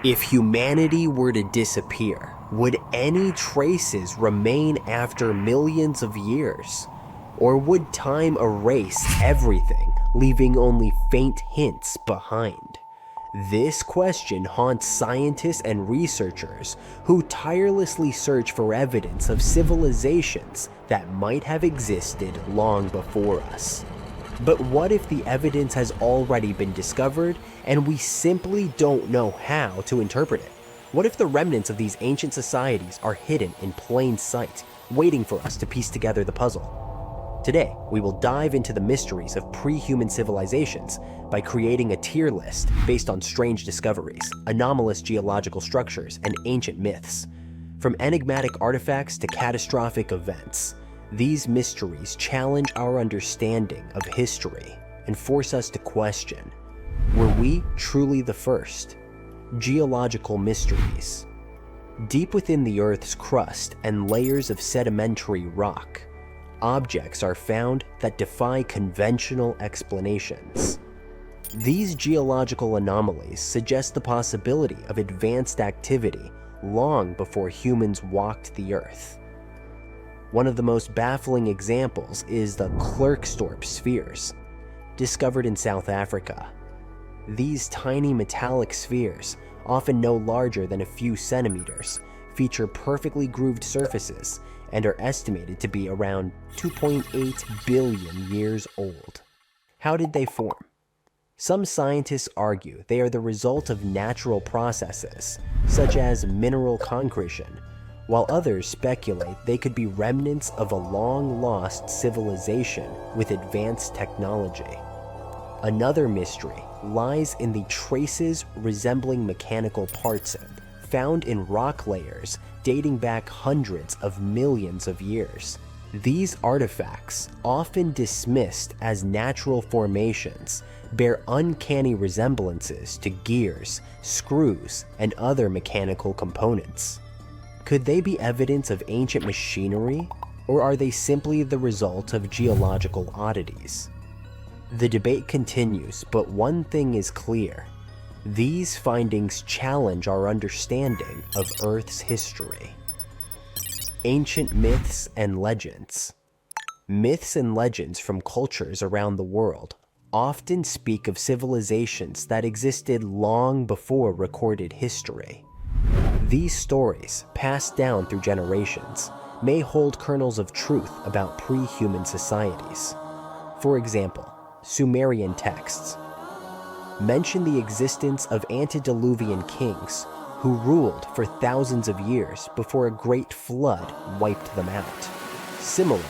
If humanity were to disappear, would any traces remain after millions of years? Or would time erase everything, leaving only faint hints behind? This question haunts scientists and researchers who tirelessly search for evidence of civilizations that might have existed long before us. But what if the evidence has already been discovered and we simply don't know how to interpret it? What if the remnants of these ancient societies are hidden in plain sight, waiting for us to piece together the puzzle? Today, we will dive into the mysteries of pre-human civilizations by creating a tier list based on strange discoveries, anomalous geological structures, and ancient myths. From enigmatic artifacts to catastrophic events, these mysteries challenge our understanding of history and force us to question, were we truly the first? Geological mysteries. Deep within the Earth's crust and layers of sedimentary rock, objects are found that defy conventional explanations. These geological anomalies suggest the possibility of advanced activity long before humans walked the Earth. One of the most baffling examples is the Klerksdorp spheres, discovered in South Africa. These tiny metallic spheres, often no larger than a few centimeters, feature perfectly grooved surfaces and are estimated to be around 2.8 billion years old. How did they form? Some scientists argue they are the result of natural processes, such as mineral concretion, while others speculate they could be remnants of a long-lost civilization with advanced technology. Another mystery lies in the traces resembling mechanical parts found in rock layers dating back hundreds of millions of years. These artifacts, often dismissed as natural formations, bear uncanny resemblances to gears, screws, and other mechanical components. Could they be evidence of ancient machinery, or are they simply the result of geological oddities? The debate continues, but one thing is clear. These findings challenge our understanding of Earth's history. Ancient myths and legends. Myths and legends from cultures around the world often speak of civilizations that existed long before recorded history. These stories, passed down through generations, may hold kernels of truth about pre-human societies. For example, Sumerian texts mention the existence of antediluvian kings who ruled for thousands of years before a great flood wiped them out. Similarly,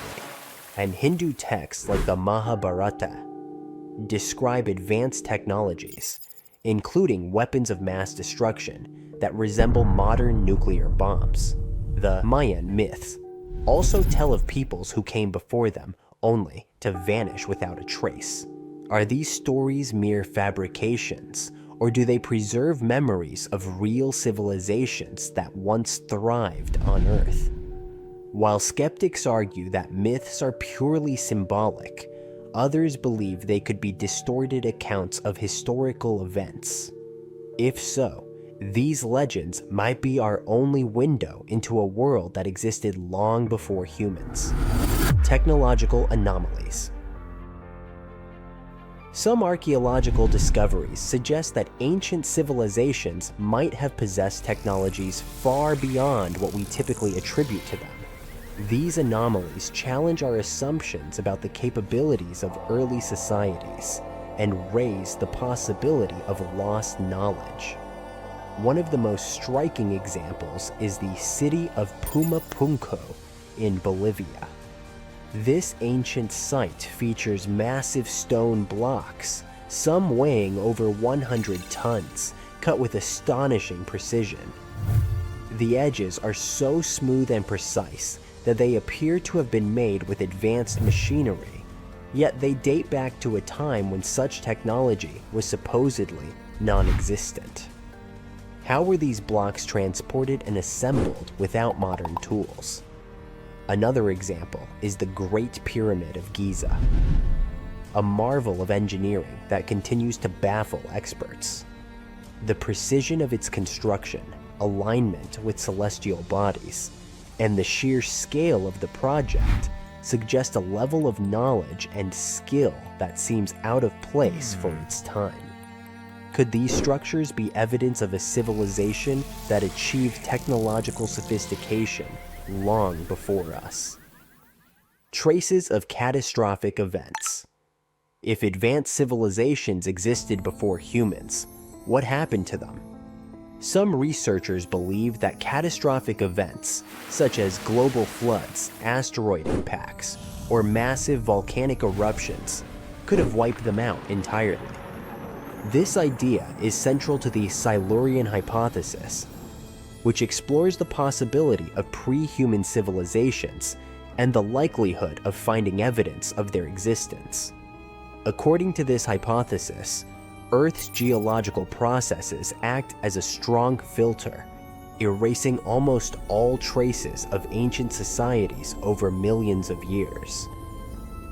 and Hindu texts like the Mahabharata describe advanced technologies, including weapons of mass destruction that resemble modern nuclear bombs. The Mayan myths also tell of peoples who came before them only to vanish without a trace. Are these stories mere fabrications, or do they preserve memories of real civilizations that once thrived on Earth? While skeptics argue that myths are purely symbolic, others believe they could be distorted accounts of historical events. If so, these legends might be our only window into a world that existed long before humans. Technological anomalies. Some archaeological discoveries suggest that ancient civilizations might have possessed technologies far beyond what we typically attribute to them. These anomalies challenge our assumptions about the capabilities of early societies and raise the possibility of lost knowledge. One of the most striking examples is the city of Pumapunku in Bolivia. This ancient site features massive stone blocks, some weighing over 100 tons, cut with astonishing precision. The edges are so smooth and precise that they appear to have been made with advanced machinery, yet they date back to a time when such technology was supposedly non-existent. How were these blocks transported and assembled without modern tools? Another example is the Great Pyramid of Giza, a marvel of engineering that continues to baffle experts. the precision of its construction, alignment with celestial bodies, and the sheer scale of the project suggest a level of knowledge and skill that seems out of place for its time. Could these structures be evidence of a civilization that achieved technological sophistication long before us? Traces of catastrophic events. If advanced civilizations existed before humans, what happened to them? Some researchers believe that catastrophic events, such as global floods, asteroid impacts, or massive volcanic eruptions, could have wiped them out entirely. This idea is central to the Silurian hypothesis, which explores the possibility of pre-human civilizations and the likelihood of finding evidence of their existence. According to this hypothesis, Earth's geological processes act as a strong filter, erasing almost all traces of ancient societies over millions of years.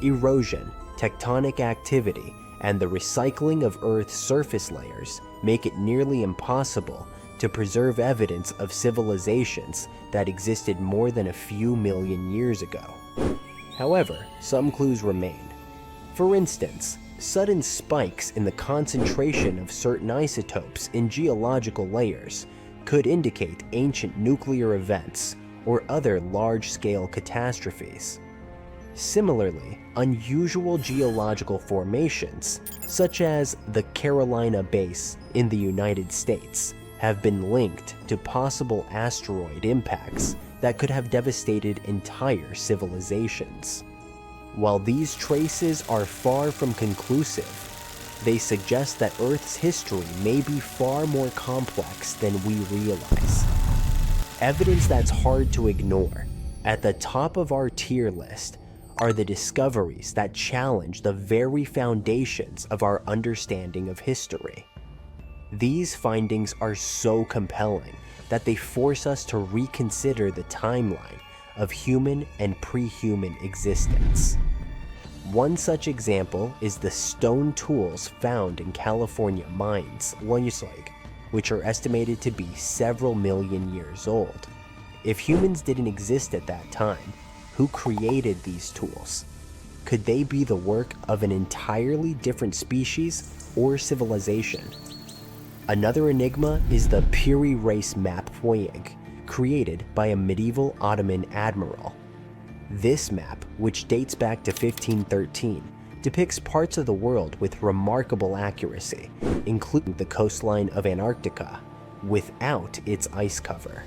Erosion, tectonic activity, and the recycling of Earth's surface layers make it nearly impossible to preserve evidence of civilizations that existed more than a few million years ago. However, some clues remain. For instance, sudden spikes in the concentration of certain isotopes in geological layers could indicate ancient nuclear events or other large-scale catastrophes. Similarly, unusual geological formations, such as the Carolina Basin in the United States, have been linked to possible asteroid impacts that could have devastated entire civilizations. While these traces are far from conclusive, they suggest that Earth's history may be far more complex than we realize. Evidence that's hard to ignore. At the top of our tier list are the discoveries that challenge the very foundations of our understanding of history. These findings are so compelling that they force us to reconsider the timeline of human and pre-human existence. One such example is the stone tools found in California mines, which are estimated to be several million years old. If humans didn't exist at that time, who created these tools? Could they be the work of an entirely different species or civilization? Another enigma is the Piri Reis map Poyig, created by a medieval Ottoman admiral. This map, which dates back to 1513, depicts parts of the world with remarkable accuracy, including the coastline of Antarctica, without its ice cover.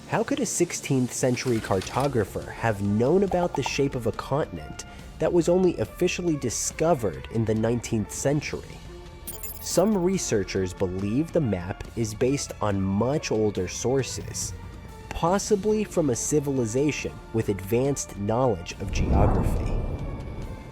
How could a 16th century cartographer have known about the shape of a continent that was only officially discovered in the 19th century? Some researchers believe the map is based on much older sources, possibly from a civilization with advanced knowledge of geography.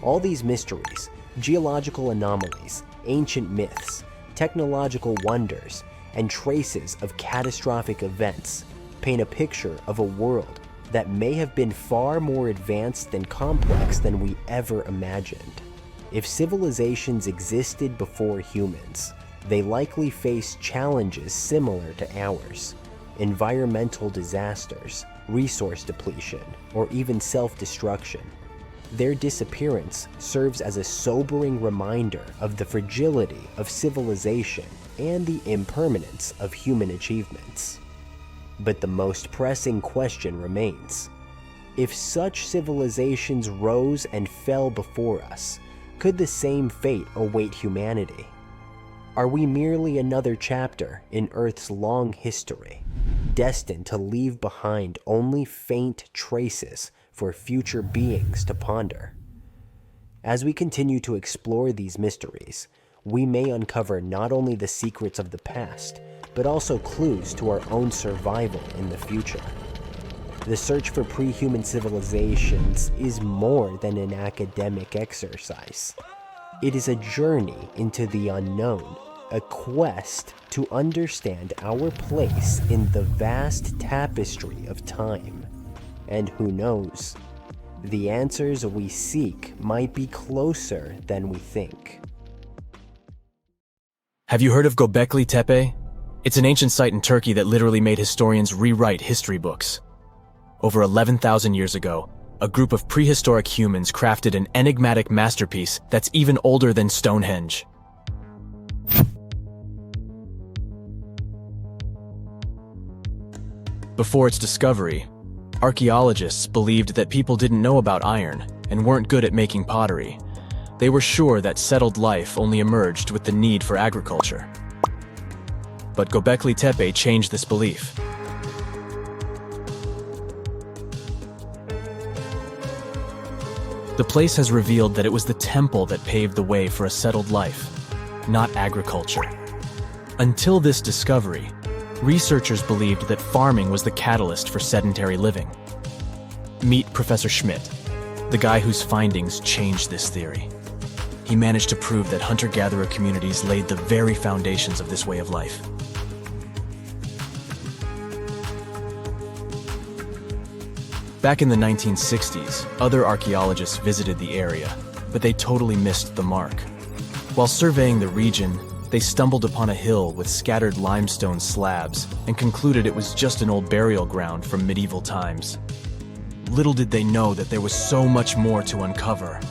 All these mysteries, geological anomalies, ancient myths, technological wonders, and traces of catastrophic events paint a picture of a world that may have been far more advanced and complex than we ever imagined. If civilizations existed before humans, they likely faced challenges similar to ours: environmental disasters, resource depletion, or even self-destruction. Their disappearance serves as a sobering reminder of the fragility of civilization and the impermanence of human achievements. But the most pressing question remains: if such civilizations rose and fell before us, could the same fate await humanity? Are we merely another chapter in Earth's long history, destined to leave behind only faint traces for future beings to ponder? As we continue to explore these mysteries, we may uncover not only the secrets of the past, but also clues to our own survival in the future. The search for pre-human civilizations is more than an academic exercise. It is a journey into the unknown, a quest to understand our place in the vast tapestry of time. And who knows, the answers we seek might be closer than we think. Have you heard of Gobekli Tepe? It's an ancient site in Turkey that literally made historians rewrite history books. Over 11,000 years ago, a group of prehistoric humans crafted an enigmatic masterpiece that's even older than Stonehenge. Before its discovery, archaeologists believed that people didn't know about iron and weren't good at making pottery. They were sure that settled life only emerged with the need for agriculture. But Gobekli Tepe changed this belief. The place has revealed that it was the temple that paved the way for a settled life, not agriculture. Until this discovery, researchers believed that farming was the catalyst for sedentary living. Meet Professor Schmidt, the guy whose findings changed this theory. He managed to prove that hunter-gatherer communities laid the very foundations of this way of life. Back in the 1960s, other archaeologists visited the area, but they totally missed the mark. While surveying the region, they stumbled upon a hill with scattered limestone slabs and concluded it was just an old burial ground from medieval times. Little did they know that there was so much more to uncover.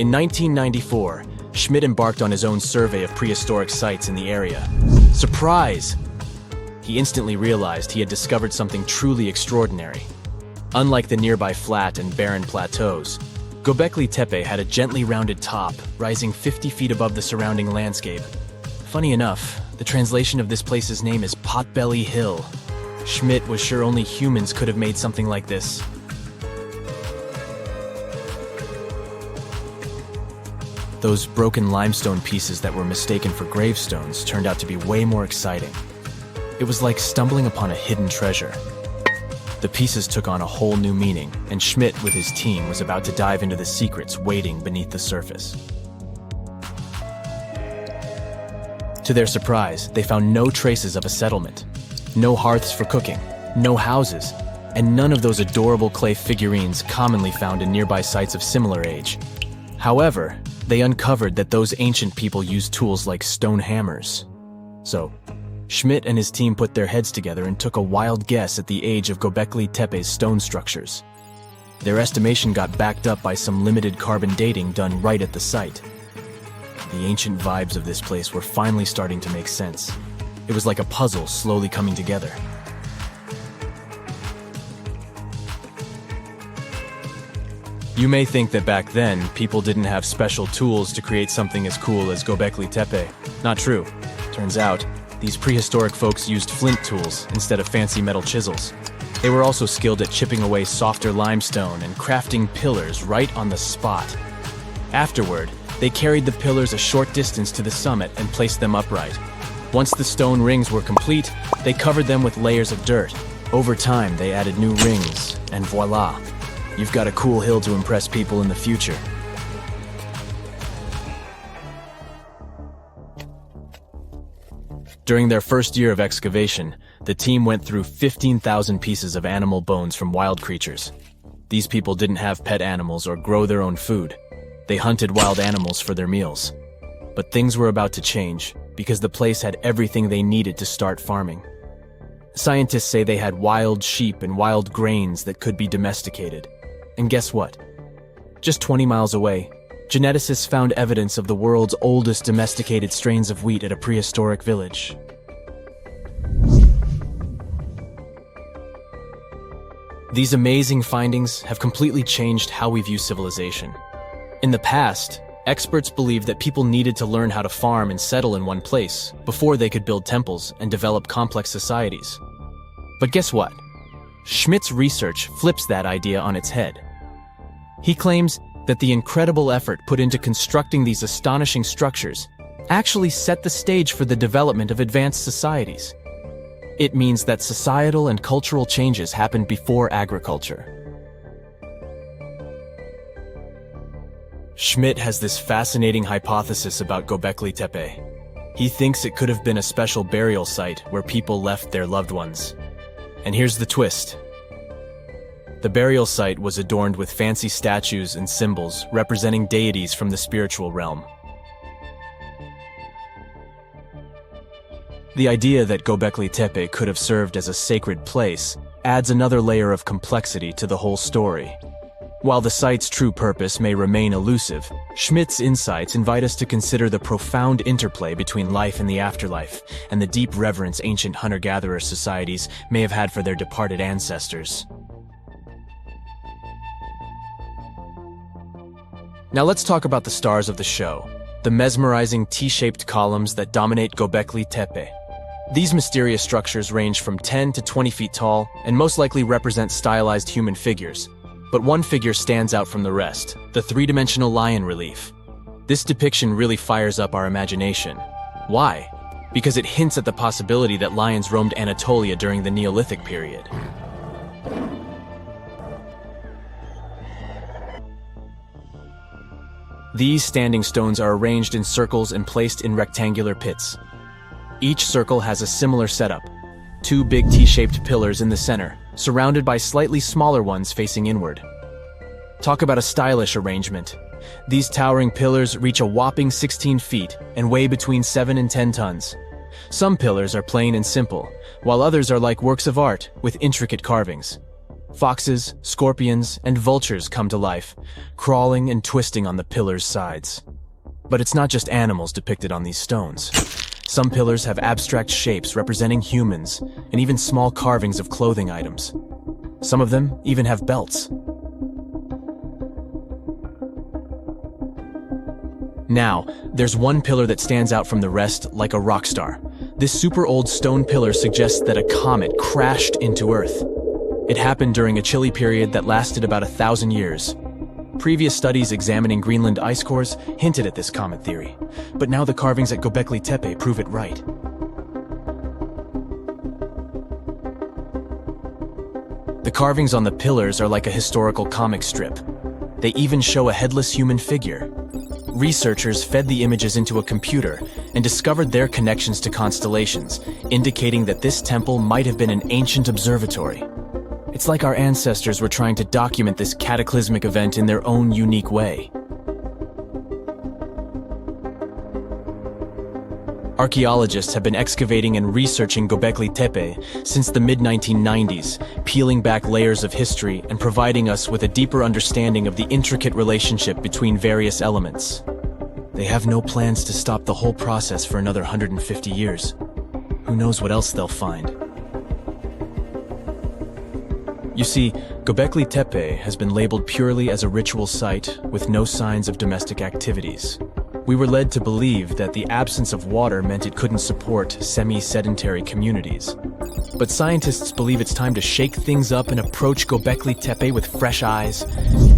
In 1994, Schmidt embarked on his own survey of prehistoric sites in the area. Surprise! He instantly realized he had discovered something truly extraordinary. Unlike the nearby flat and barren plateaus, Gobekli Tepe had a gently rounded top, rising 50 feet above the surrounding landscape. Funny enough, the translation of this place's name is Potbelly Hill. Schmidt was sure only humans could have made something like this. Those broken limestone pieces that were mistaken for gravestones turned out to be way more exciting. It was like stumbling upon a hidden treasure. The pieces took on a whole new meaning, and Schmidt with his team was about to dive into the secrets waiting beneath the surface. To their surprise, they found no traces of a settlement, no hearths for cooking, no houses, and none of those adorable clay figurines commonly found in nearby sites of similar age. However, they uncovered that those ancient people used tools like stone hammers. So, Schmidt and his team put their heads together and took a wild guess at the age of Gobekli Tepe's stone structures. Their estimation got backed up by some limited carbon dating done right at the site. The ancient vibes of this place were finally starting to make sense. It was like a puzzle slowly coming together. You may think that back then, people didn't have special tools to create something as cool as Gobekli Tepe. Not true. Turns out, these prehistoric folks used flint tools instead of fancy metal chisels. They were also skilled at chipping away softer limestone and crafting pillars right on the spot. Afterward, they carried the pillars a short distance to the summit and placed them upright. Once the stone rings were complete, they covered them with layers of dirt. Over time, they added new rings, and voila! You've got a cool hill to impress people in the future. During their first year of excavation, the team went through 15,000 pieces of animal bones from wild creatures. These people didn't have pet animals or grow their own food. They hunted wild animals for their meals. But things were about to change, because the place had everything they needed to start farming. Scientists say they had wild sheep and wild grains that could be domesticated. And guess what? Just 20 miles away, geneticists found evidence of the world's oldest domesticated strains of wheat at a prehistoric village. These amazing findings have completely changed how we view civilization. In the past, experts believed that people needed to learn how to farm and settle in one place before they could build temples and develop complex societies. But guess what? Schmidt's research flips that idea on its head. He claims that the incredible effort put into constructing these astonishing structures actually set the stage for the development of advanced societies. It means that societal and cultural changes happened before agriculture. Schmidt has this fascinating hypothesis about Gobekli Tepe. He thinks it could have been a special burial site where people left their loved ones. And here's the twist. The burial site was adorned with fancy statues and symbols representing deities from the spiritual realm. The idea that Gobekli Tepe could have served as a sacred place adds another layer of complexity to the whole story. While the site's true purpose may remain elusive, Schmidt's insights invite us to consider the profound interplay between life and the afterlife, and the deep reverence ancient hunter-gatherer societies may have had for their departed ancestors. Now let's talk about the stars of the show, the mesmerizing T-shaped columns that dominate Gobekli Tepe. These mysterious structures range from 10 to 20 feet tall and most likely represent stylized human figures. But one figure stands out from the rest, the three-dimensional lion relief. This depiction really fires up our imagination. Why? Because it hints at the possibility that lions roamed Anatolia during the Neolithic period. These standing stones are arranged in circles and placed in rectangular pits. Each circle has a similar setup. Two big T-shaped pillars in the center, surrounded by slightly smaller ones facing inward. Talk about a stylish arrangement. These towering pillars reach a whopping 16 feet and weigh between 7 and 10 tons. Some pillars are plain and simple, while others are like works of art with intricate carvings. Foxes, scorpions, and vultures come to life, crawling and twisting on the pillars' sides. But it's not just animals depicted on these stones. Some pillars have abstract shapes representing humans, and even small carvings of clothing items. Some of them even have belts. Now, there's one pillar that stands out from the rest like a rock star. This super old stone pillar suggests that a comet crashed into Earth. It happened during a chilly period that lasted about 1,000 years. Previous studies examining Greenland ice cores hinted at this comet theory, but now the carvings at Gobekli Tepe prove it right. The carvings on the pillars are like a historical comic strip. They even show a headless human figure. Researchers fed the images into a computer and discovered their connections to constellations, indicating that this temple might have been an ancient observatory. It's like our ancestors were trying to document this cataclysmic event in their own unique way. Archaeologists have been excavating and researching Gobekli Tepe since the mid-1990s, peeling back layers of history and providing us with a deeper understanding of the intricate relationship between various elements. They have no plans to stop the whole process for another 150 years. Who knows what else they'll find? You see, Gobekli Tepe has been labeled purely as a ritual site with no signs of domestic activities. We were led to believe that the absence of water meant it couldn't support semi-sedentary communities. But scientists believe it's time to shake things up and approach Gobekli Tepe with fresh eyes.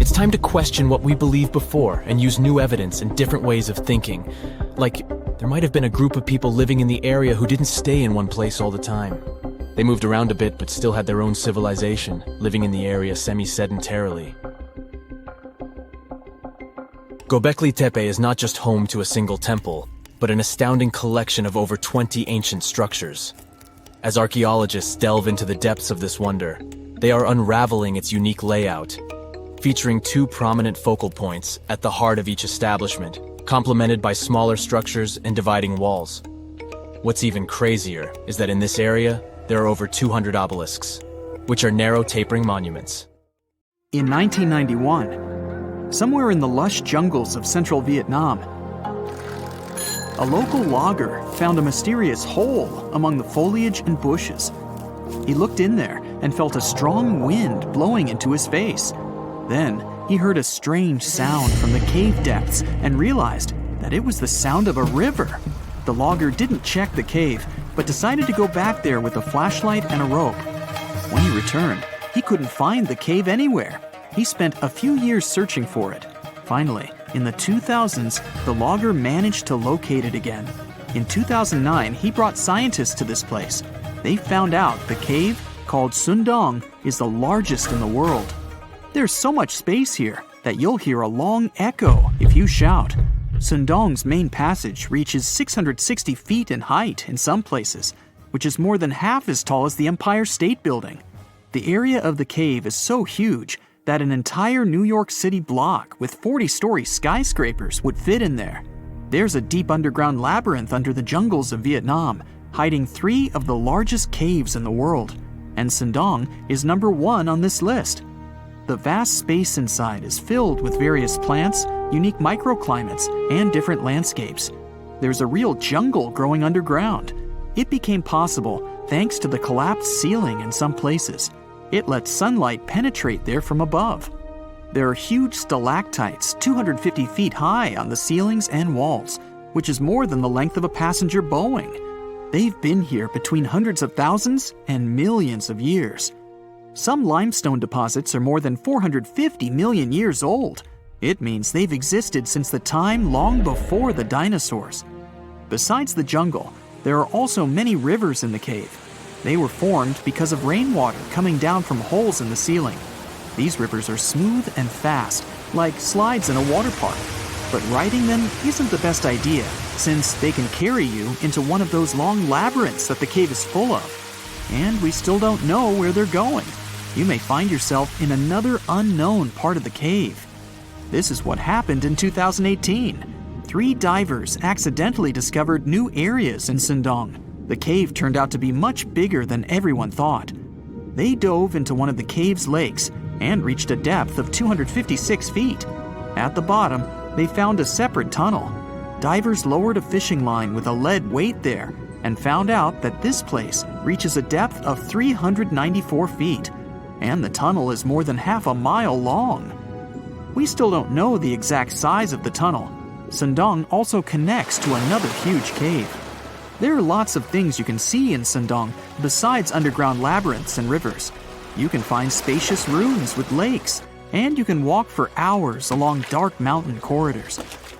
It's time to question what we believed before and use new evidence and different ways of thinking. Like, there might have been a group of people living in the area who didn't stay in one place all the time. They moved around a bit but still had their own civilization, living in the area semi-sedentarily. Gobekli Tepe is not just home to a single temple, but an astounding collection of over 20 ancient structures. As archaeologists delve into the depths of this wonder, they are unraveling its unique layout, featuring two prominent focal points at the heart of each establishment, complemented by smaller structures and dividing walls. What's even crazier is that in this area, there are over 200 obelisks, which are narrow tapering monuments. In 1991, somewhere in the lush jungles of central Vietnam, a local logger found a mysterious hole among the foliage and bushes. He looked in there and felt a strong wind blowing into his face. Then he heard a strange sound from the cave depths and realized that it was the sound of a river. The logger didn't check the cave, but decided to go back there with a flashlight and a rope. When he returned, he couldn't find the cave anywhere. He spent a few years searching for it. Finally, in the 2000s, the logger managed to locate it again. In 2009, he brought scientists to this place. They found out the cave, called Sundong, is the largest in the world. There's so much space here that you'll hear a long echo if you shout. Sundong's main passage reaches 660 feet in height in some places, which is more than half as tall as the Empire State Building. The area of the cave is so huge that an entire New York City block with 40-story skyscrapers would fit in there. There's a deep underground labyrinth under the jungles of Vietnam, hiding 3 of the largest caves in the world, and Sundong is number 1 on this list. The vast space inside is filled with various plants, unique microclimates, and different landscapes. There's a real jungle growing underground. It became possible thanks to the collapsed ceiling in some places. It lets sunlight penetrate there from above. There are huge stalactites 250 feet high on the ceilings and walls, which is more than the length of a passenger Boeing. They've been here between hundreds of thousands and millions of years. Some limestone deposits are more than 450 million years old. It means they've existed since the time long before the dinosaurs. Besides the jungle, there are also many rivers in the cave. They were formed because of rainwater coming down from holes in the ceiling. These rivers are smooth and fast, like slides in a water park. But riding them isn't the best idea, since they can carry you into one of those long labyrinths that the cave is full of. And we still don't know where they're going. You may find yourself in another unknown part of the cave. This is what happened in 2018. 3 divers accidentally discovered new areas in Sundong. The cave turned out to be much bigger than everyone thought. They dove into one of the cave's lakes and reached a depth of 256 feet. At the bottom, they found a separate tunnel. Divers lowered a fishing line with a lead weight there and found out that this place reaches a depth of 394 feet, and the tunnel is more than half a mile long. We still don't know the exact size of the tunnel. Sundong also connects to another huge cave. There are lots of things you can see in Sundong besides underground labyrinths and rivers. You can find spacious rooms with lakes, and you can walk for hours along dark mountain corridors.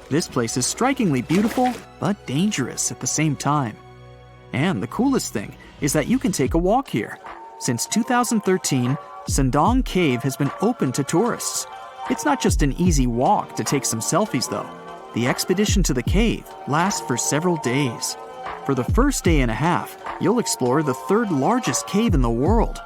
This place is strikingly beautiful, but dangerous at the same time. And the coolest thing is that you can take a walk here. Since 2013, Sundong Cave has been open to tourists. It's not just an easy walk to take some selfies though. The expedition to the cave lasts for several days. For the first day and a half, you'll explore the 3rd largest cave in the world.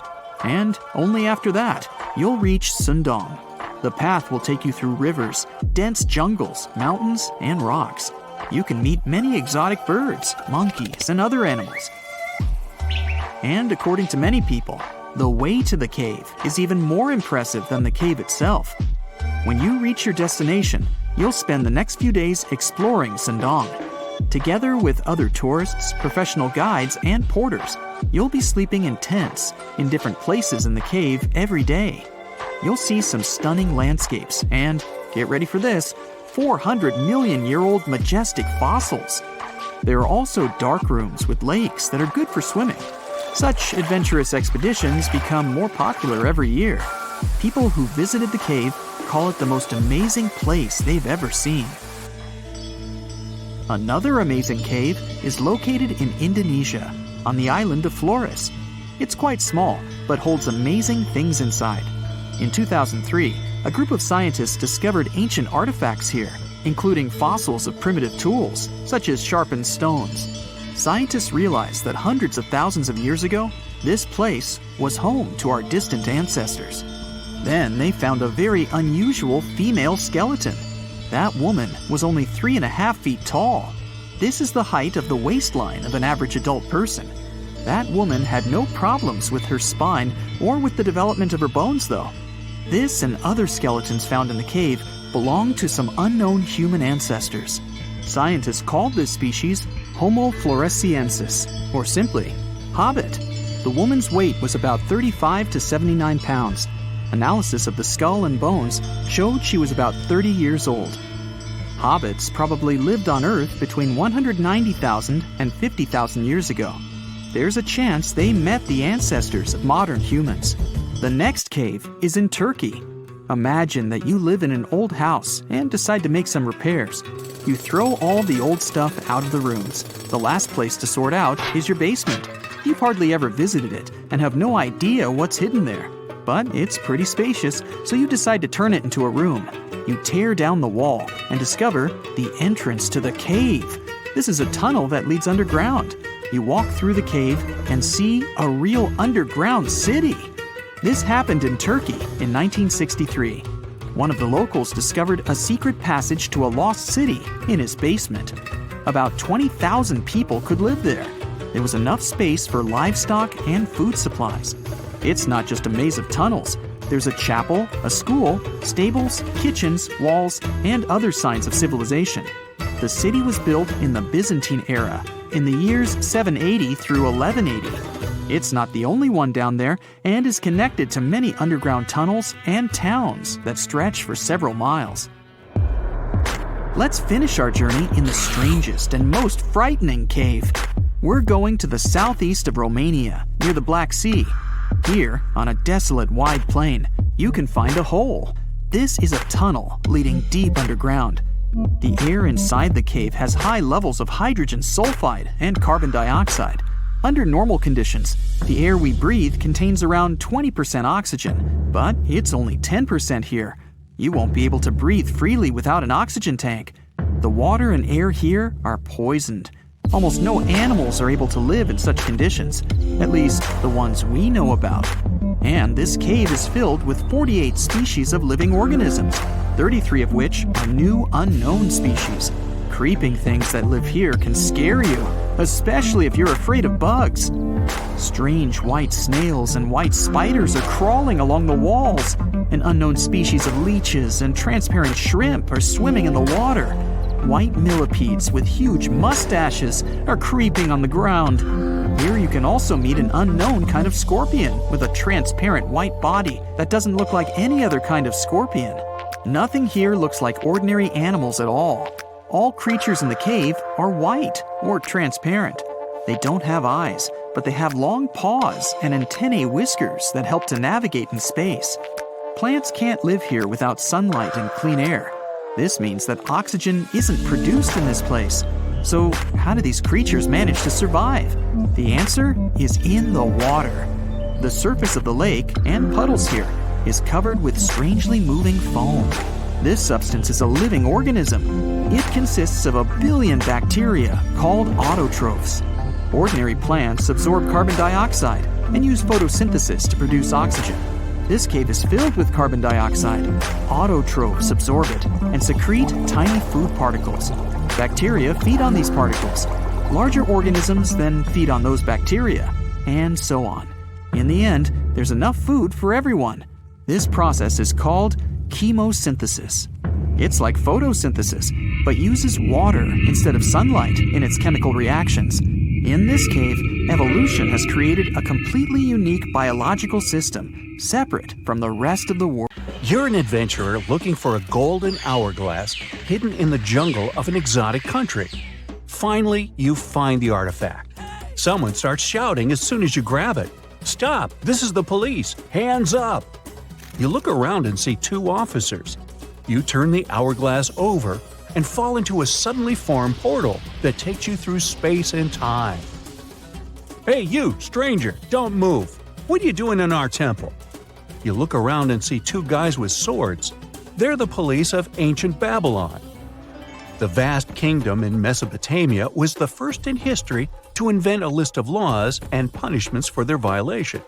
And only after that, you'll reach Sundong. The path will take you through rivers, dense jungles, mountains, and rocks. You can meet many exotic birds, monkeys, and other animals. And according to many people, the way to the cave is even more impressive than the cave itself. When you reach your destination, you'll spend the next few days exploring Sundong. Together with other tourists, professional guides, and porters, you'll be sleeping in tents in different places in the cave every day. You'll see some stunning landscapes and, get ready for this, 400-million-year-old majestic fossils. There are also dark rooms with lakes that are good for swimming. Such adventurous expeditions become more popular every year. People who visited the cave call it the most amazing place they've ever seen. Another amazing cave is located in Indonesia, on the island of Flores. It's quite small, but holds amazing things inside. In 2003, a group of scientists discovered ancient artifacts here, including fossils of primitive tools, such as sharpened stones. Scientists realized that hundreds of thousands of years ago, this place was home to our distant ancestors. Then they found a very unusual female skeleton. That woman was only 3.5 feet tall. This is the height of the waistline of an average adult person. That woman had no problems with her spine or with the development of her bones, though. This and other skeletons found in the cave belong to some unknown human ancestors. Scientists called this species Homo floresiensis, or simply, hobbit. The woman's weight was about 35 to 79 pounds. Analysis of the skull and bones showed she was about 30 years old. Hobbits probably lived on Earth between 190,000 and 50,000 years ago. There's a chance they met the ancestors of modern humans. The next cave is in Turkey. Imagine that you live in an old house and decide to make some repairs. You throw all the old stuff out of the rooms. The last place to sort out is your basement. You've hardly ever visited it and have no idea what's hidden there. But it's pretty spacious, so you decide to turn it into a room. You tear down the wall and discover the entrance to the cave. This is a tunnel that leads underground. You walk through the cave and see a real underground city. This happened in Turkey in 1963. One of the locals discovered a secret passage to a lost city in his basement. About 20,000 people could live there. There was enough space for livestock and food supplies. It's not just a maze of tunnels. There's a chapel, a school, stables, kitchens, walls, and other signs of civilization. The city was built in the Byzantine era, in the years 780 through 1180. It's not the only one down there and is connected to many underground tunnels and towns that stretch for several miles. Let's finish our journey in the strangest and most frightening cave. We're going to the southeast of Romania, near the Black Sea. Here, on a desolate wide plain, you can find a hole. This is a tunnel leading deep underground. The air inside the cave has high levels of hydrogen sulfide and carbon dioxide. Under normal conditions, the air we breathe contains around 20% oxygen, but it's only 10% here. You won't be able to breathe freely without an oxygen tank. The water and air here are poisoned. Almost no animals are able to live in such conditions, at least the ones we know about. And this cave is filled with 48 species of living organisms, 33 of which are new unknown species. Creeping things that live here can scare you, especially if you're afraid of bugs. Strange white snails and white spiders are crawling along the walls. An unknown species of leeches and transparent shrimp are swimming in the water. White millipedes with huge mustaches are creeping on the ground. Here you can also meet an unknown kind of scorpion with a transparent white body that doesn't look like any other kind of scorpion. Nothing here looks like ordinary animals at all. All creatures in the cave are white or transparent. They don't have eyes, but they have long paws and antennae whiskers that help to navigate in space. Plants can't live here without sunlight and clean air. This means that oxygen isn't produced in this place. So how do these creatures manage to survive? The answer is in the water. The surface of the lake and puddles here is covered with strangely moving foam. This substance is a living organism. It consists of a billion bacteria called autotrophs. Ordinary plants absorb carbon dioxide and use photosynthesis to produce oxygen. This cave is filled with carbon dioxide. Autotrophs absorb it and secrete tiny food particles. Bacteria feed on these particles. Larger organisms then feed on those bacteria, and so on. In the end, there's enough food for everyone. This process is called chemosynthesis. It's like photosynthesis, but uses water instead of sunlight in its chemical reactions. In this cave, evolution has created a completely unique biological system, separate from the rest of the world. You're an adventurer looking for a golden hourglass hidden in the jungle of an exotic country. Finally, you find the artifact. Someone starts shouting as soon as you grab it. "Stop! This is the police! Hands up!" You look around and see two officers. You turn the hourglass over and fall into a suddenly formed portal that takes you through space and time. "Hey you, stranger, don't move! What are you doing in our temple?" You look around and see two guys with swords. They're the police of ancient Babylon. The vast kingdom in Mesopotamia was the first in history to invent a list of laws and punishments for their violation.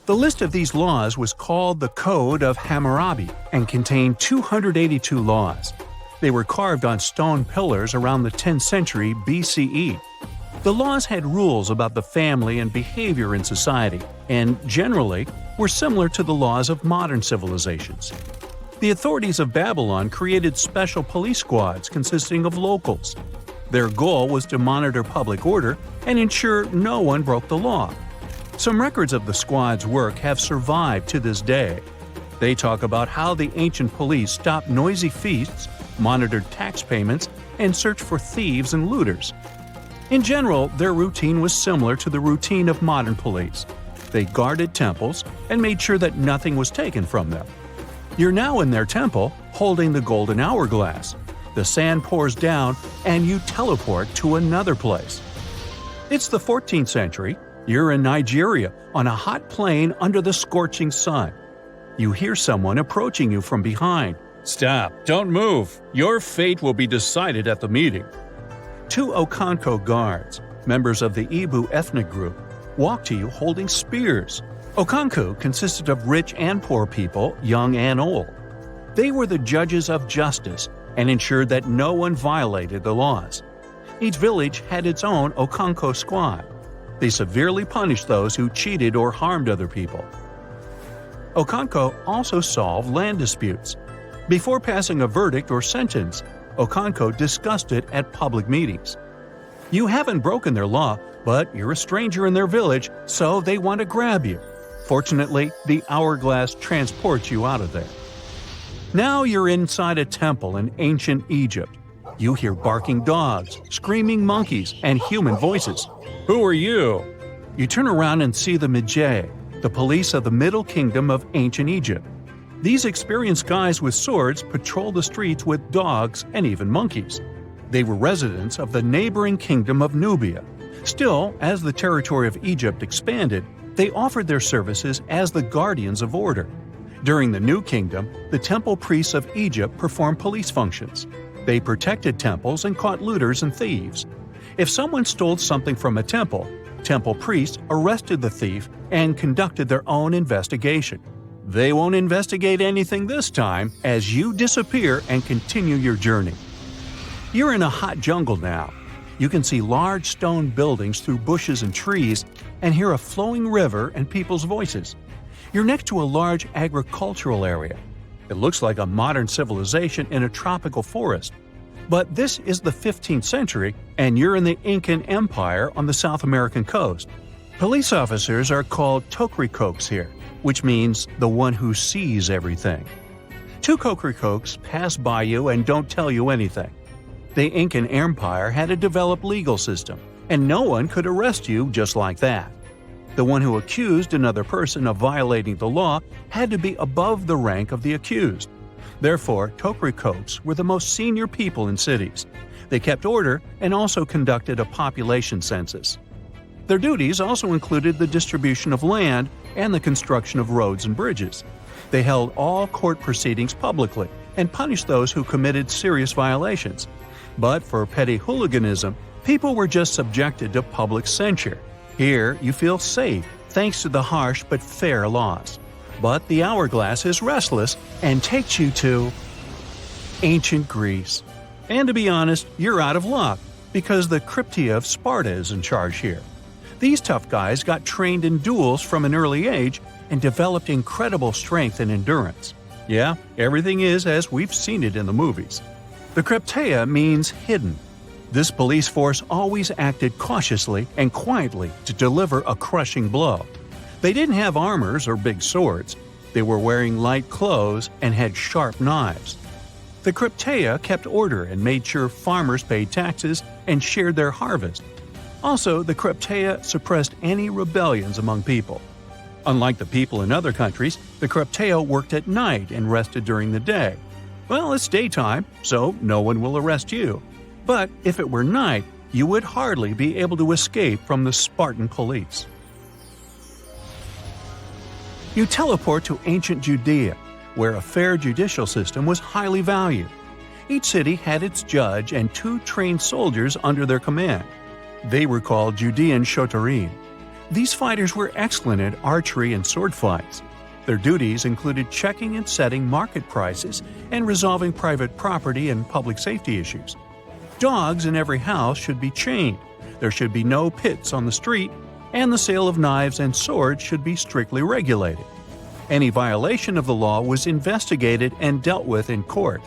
The list of these laws was called the Code of Hammurabi and contained 282 laws. They were carved on stone pillars around the 10th century BCE. The laws had rules about the family and behavior in society, and generally were similar to the laws of modern civilizations. The authorities of Babylon created special police squads consisting of locals. Their goal was to monitor public order and ensure no one broke the law. Some records of the squad's work have survived to this day. They talk about how the ancient police stopped noisy feasts, monitored tax payments, and searched for thieves and looters. In general, their routine was similar to the routine of modern police. They guarded temples and made sure that nothing was taken from them. You're now in their temple, holding the golden hourglass. The sand pours down, and you teleport to another place. It's the 14th century. You're in Nigeria, on a hot plain under the scorching sun. You hear someone approaching you from behind. "Stop! Don't move! Your fate will be decided at the meeting." Two Okonko guards, members of the Igbo ethnic group, walk to you holding spears. Okanku consisted of rich and poor people, young and old. They were the judges of justice and ensured that no one violated the laws. Each village had its own Okanko squad. They severely punished those who cheated or harmed other people. Okanko also solved land disputes. Before passing a verdict or sentence, Okanko discussed it at public meetings. You haven't broken their law, but you're a stranger in their village, so they want to grab you. Fortunately, the hourglass transports you out of there. Now you're inside a temple in ancient Egypt. You hear barking dogs, screaming monkeys, and human voices. Who are you? You turn around and see the Magi, the police of the Middle Kingdom of ancient Egypt. These experienced guys with swords patrol the streets with dogs and even monkeys. They were residents of the neighboring kingdom of Nubia. Still, as the territory of Egypt expanded, they offered their services as the guardians of order. During the New Kingdom, the temple priests of Egypt performed police functions. They protected temples and caught looters and thieves. If someone stole something from a temple priests arrested the thief and conducted their own investigation. They won't investigate anything this time as you disappear and continue your journey. You're in a hot jungle now. You can see large stone buildings through bushes and trees and hear a flowing river and people's voices. You're next to a large agricultural area. It looks like a modern civilization in a tropical forest. But this is the 15th century, and you're in the Incan Empire on the South American coast. Police officers are called tokrikokes here, which means the one who sees everything. Two tokrikokes pass by you and don't tell you anything. The Incan Empire had a developed legal system, and no one could arrest you just like that. The one who accused another person of violating the law had to be above the rank of the accused. Therefore, tokrikokes were the most senior people in cities. They kept order and also conducted a population census. Their duties also included the distribution of land and the construction of roads and bridges. They held all court proceedings publicly and punished those who committed serious violations. But for petty hooliganism, people were just subjected to public censure. Here, you feel safe thanks to the harsh but fair laws. But the hourglass is restless and takes you to ancient Greece. And to be honest, you're out of luck because the Cryptia of Sparta is in charge here. These tough guys got trained in duels from an early age and developed incredible strength and endurance. Yeah, everything is as we've seen it in the movies. The Cryptia means hidden. This police force always acted cautiously and quietly to deliver a crushing blow. They didn't have armors or big swords. They were wearing light clothes and had sharp knives. The Cryptia kept order and made sure farmers paid taxes and shared their harvest. Also, the Cryptia suppressed any rebellions among people. Unlike the people in other countries, the Cryptia worked at night and rested during the day. Well, it's daytime, so no one will arrest you. But if it were night, you would hardly be able to escape from the Spartan police. You teleport to ancient Judea, where a fair judicial system was highly valued. Each city had its judge and 2 trained soldiers under their command. They were called Judean shotorim. These fighters were excellent at archery and sword fights. Their duties included checking and setting market prices and resolving private property and public safety issues. Dogs in every house should be chained. There should be no pits on the street, and the sale of knives and swords should be strictly regulated. Any violation of the law was investigated and dealt with in court.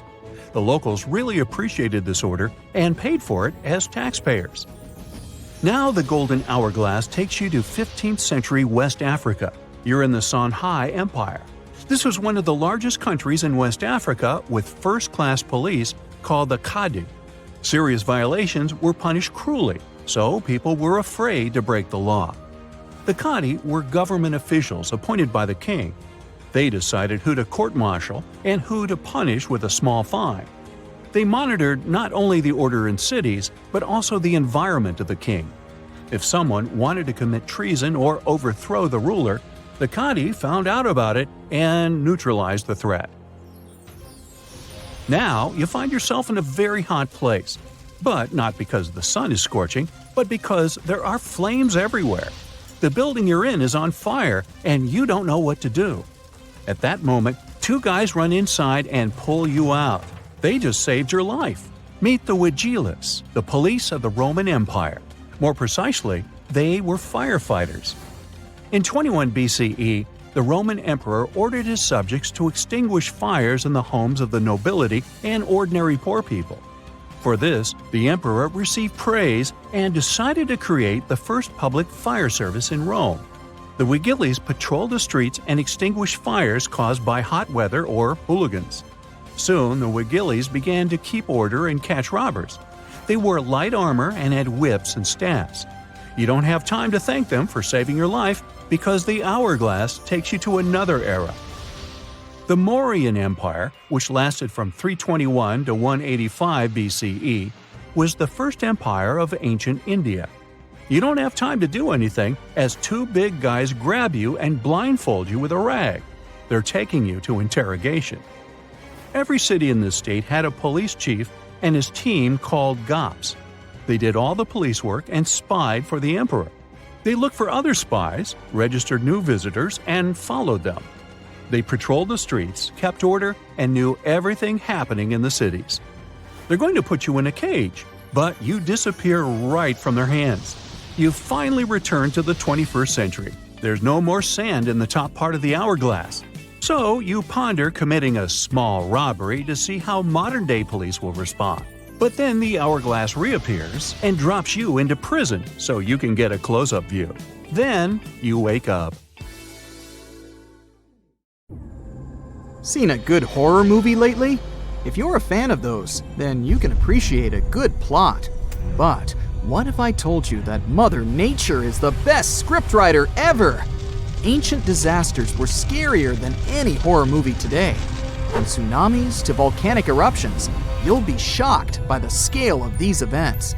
The locals really appreciated this order and paid for it as taxpayers. Now the Golden Hourglass takes you to 15th century West Africa. You're in the Songhai Empire. This was one of the largest countries in West Africa with first-class police called the Kadi. Serious violations were punished cruelly, so people were afraid to break the law. The Kadi were government officials appointed by the king. They decided who to court-martial and who to punish with a small fine. They monitored not only the order in cities, but also the environment of the king. If someone wanted to commit treason or overthrow the ruler, the Kadi found out about it and neutralized the threat. Now you find yourself in a very hot place, but not because the sun is scorching, but because there are flames everywhere. The building you're in is on fire, and you don't know what to do. At that moment, two guys run inside and pull you out. They just saved your life. Meet the Vigiles, the police of the Roman Empire. More precisely, they were firefighters. In 21 BCE, the Roman emperor ordered his subjects to extinguish fires in the homes of the nobility and ordinary poor people. For this, the emperor received praise and decided to create the first public fire service in Rome. The Vigiles patrolled the streets and extinguished fires caused by hot weather or hooligans. Soon, the Vigiles began to keep order and catch robbers. They wore light armor and had whips and staffs. You don't have time to thank them for saving your life because the hourglass takes you to another era. The Mauryan Empire, which lasted from 321 to 185 BCE, was the first empire of ancient India. You don't have time to do anything as two big guys grab you and blindfold you with a rag. They're taking you to interrogation. Every city in this state had a police chief and his team called Gops. They did all the police work and spied for the emperor. They looked for other spies, registered new visitors, and followed them. They patrolled the streets, kept order, and knew everything happening in the cities. They're going to put you in a cage, but you disappear right from their hands. You finally return to the 21st century. There's no more sand in the top part of the hourglass. So you ponder committing a small robbery to see how modern-day police will respond. But then the hourglass reappears and drops you into prison so you can get a close-up view. Then you wake up. Seen a good horror movie lately? If you're a fan of those, then you can appreciate a good plot. But what if I told you that Mother Nature is the best scriptwriter ever? Ancient disasters were scarier than any horror movie today. From tsunamis to volcanic eruptions, you'll be shocked by the scale of these events.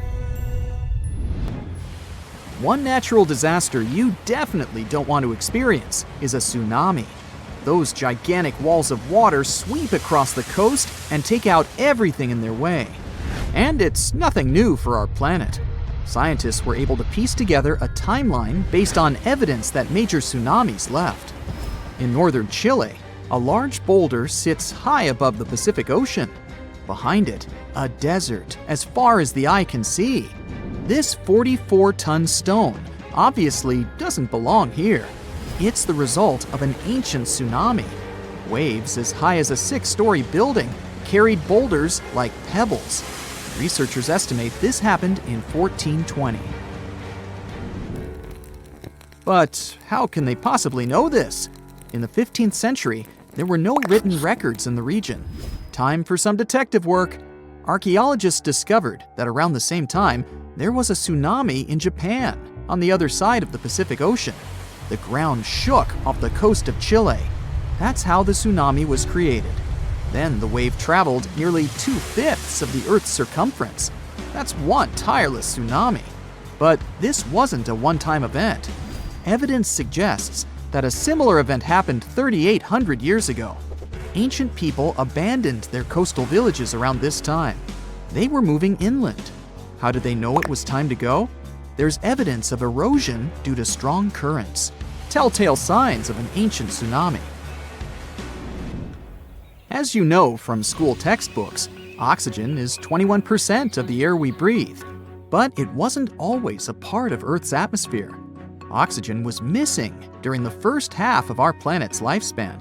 One natural disaster you definitely don't want to experience is a tsunami. Those gigantic walls of water sweep across the coast and take out everything in their way. And it's nothing new for our planet. Scientists were able to piece together a timeline based on evidence that major tsunamis left. In northern Chile, a large boulder sits high above the Pacific Ocean. Behind it, a desert as far as the eye can see. This 44-ton stone obviously doesn't belong here. It's the result of an ancient tsunami. Waves as high as a 6-story building carried boulders like pebbles. Researchers estimate this happened in 1420. But how can they possibly know this? In the 15th century, there were no written records in the region. Time for some detective work. Archaeologists discovered that around the same time, there was a tsunami in Japan, on the other side of the Pacific Ocean. The ground shook off the coast of Chile. That's how the tsunami was created. Then the wave traveled nearly 2/5 of the Earth's circumference. That's one tireless tsunami. But this wasn't a one-time event. Evidence suggests that a similar event happened 3,800 years ago. Ancient people abandoned their coastal villages around this time. They were moving inland. How did they know it was time to go? There's evidence of erosion due to strong currents, telltale signs of an ancient tsunami. As you know from school textbooks, oxygen is 21% of the air we breathe. But it wasn't always a part of Earth's atmosphere. Oxygen was missing during the first half of our planet's lifespan.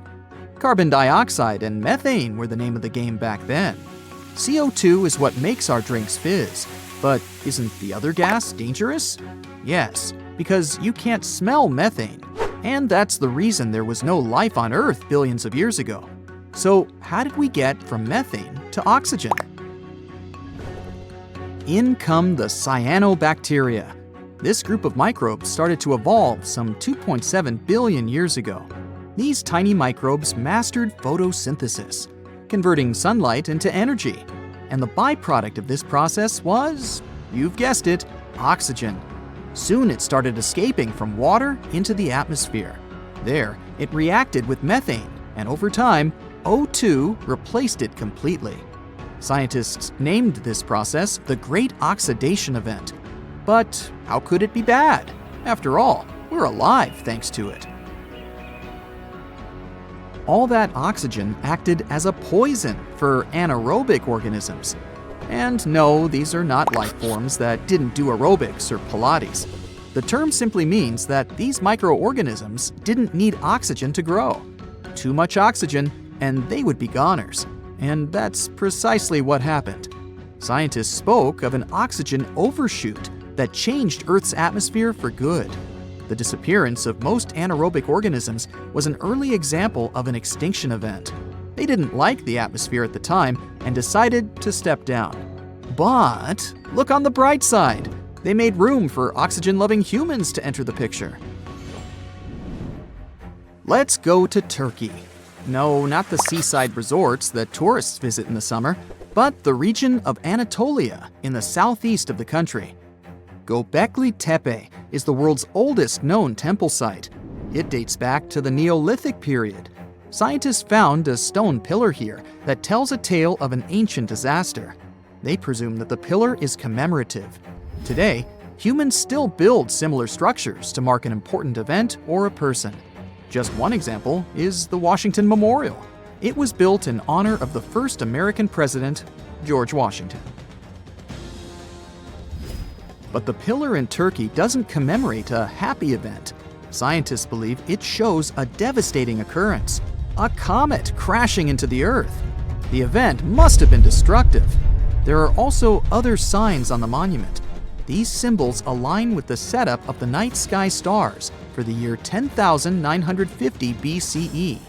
Carbon dioxide and methane were the name of the game back then. CO2 is what makes our drinks fizz. But isn't the other gas dangerous? Yes, because you can't smell methane. And that's the reason there was no life on Earth billions of years ago. So how did we get from methane to oxygen? In come the cyanobacteria. This group of microbes started to evolve some 2.7 billion years ago. These tiny microbes mastered photosynthesis, converting sunlight into energy. And the byproduct of this process was, you've guessed it, oxygen. Soon it started escaping from water into the atmosphere. There, it reacted with methane, and over time, O2 replaced it completely. Scientists named this process the Great Oxidation Event. But how could it be bad? After all, we're alive thanks to it. All that oxygen acted as a poison for anaerobic organisms. And no, these are not life forms that didn't do aerobics or Pilates. The term simply means that these microorganisms didn't need oxygen to grow. Too much oxygen, and they would be goners. And that's precisely what happened. Scientists spoke of an oxygen overshoot that changed Earth's atmosphere for good. The disappearance of most anaerobic organisms was an early example of an extinction event. They didn't like the atmosphere at the time and decided to step down. But look on the bright side. They made room for oxygen-loving humans to enter the picture. Let's go to Turkey. No, not the seaside resorts that tourists visit in the summer, but the region of Anatolia in the southeast of the country. Gobekli Tepe is the world's oldest known temple site. It dates back to the Neolithic period. Scientists found a stone pillar here that tells a tale of an ancient disaster. They presume that the pillar is commemorative. Today, humans still build similar structures to mark an important event or a person. Just one example is the Washington Memorial. It was built in honor of the first American president, George Washington. But the pillar in Turkey doesn't commemorate a happy event. Scientists believe it shows a devastating occurrence, a comet crashing into the Earth. The event must have been destructive. There are also other signs on the monument. These symbols align with the setup of the night sky stars for the year 10,950 BCE.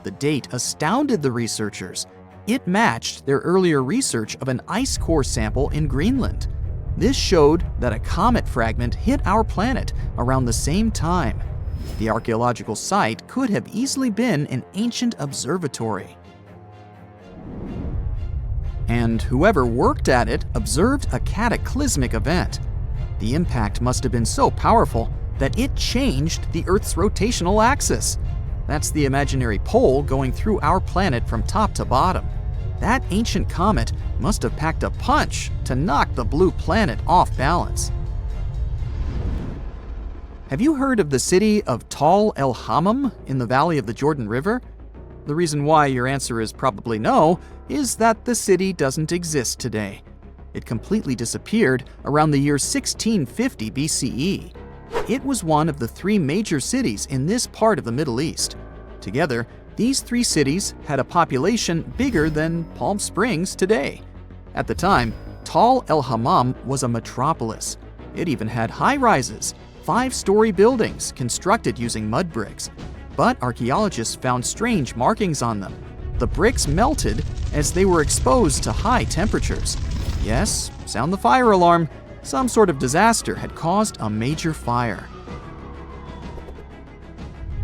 The date astounded the researchers. It matched their earlier research of an ice core sample in Greenland. This showed that a comet fragment hit our planet around the same time. The archaeological site could have easily been an ancient observatory. And whoever worked at it observed a cataclysmic event. The impact must have been so powerful that it changed the Earth's rotational axis. That's the imaginary pole going through our planet from top to bottom. That ancient comet must have packed a punch to knock the blue planet off balance. Have you heard of the city of Tal el-Hamman in the valley of the Jordan River? The reason why your answer is probably no is that the city doesn't exist today. It completely disappeared around the year 1650 BCE. It was one of the three major cities in this part of the Middle East. Together, these three cities had a population bigger than Palm Springs today. At the time, Tal el-Hamman was a metropolis. It even had high-rises, 5-story buildings constructed using mud bricks. But archaeologists found strange markings on them. The bricks melted as they were exposed to high temperatures. Yes, sound the fire alarm. Some sort of disaster had caused a major fire.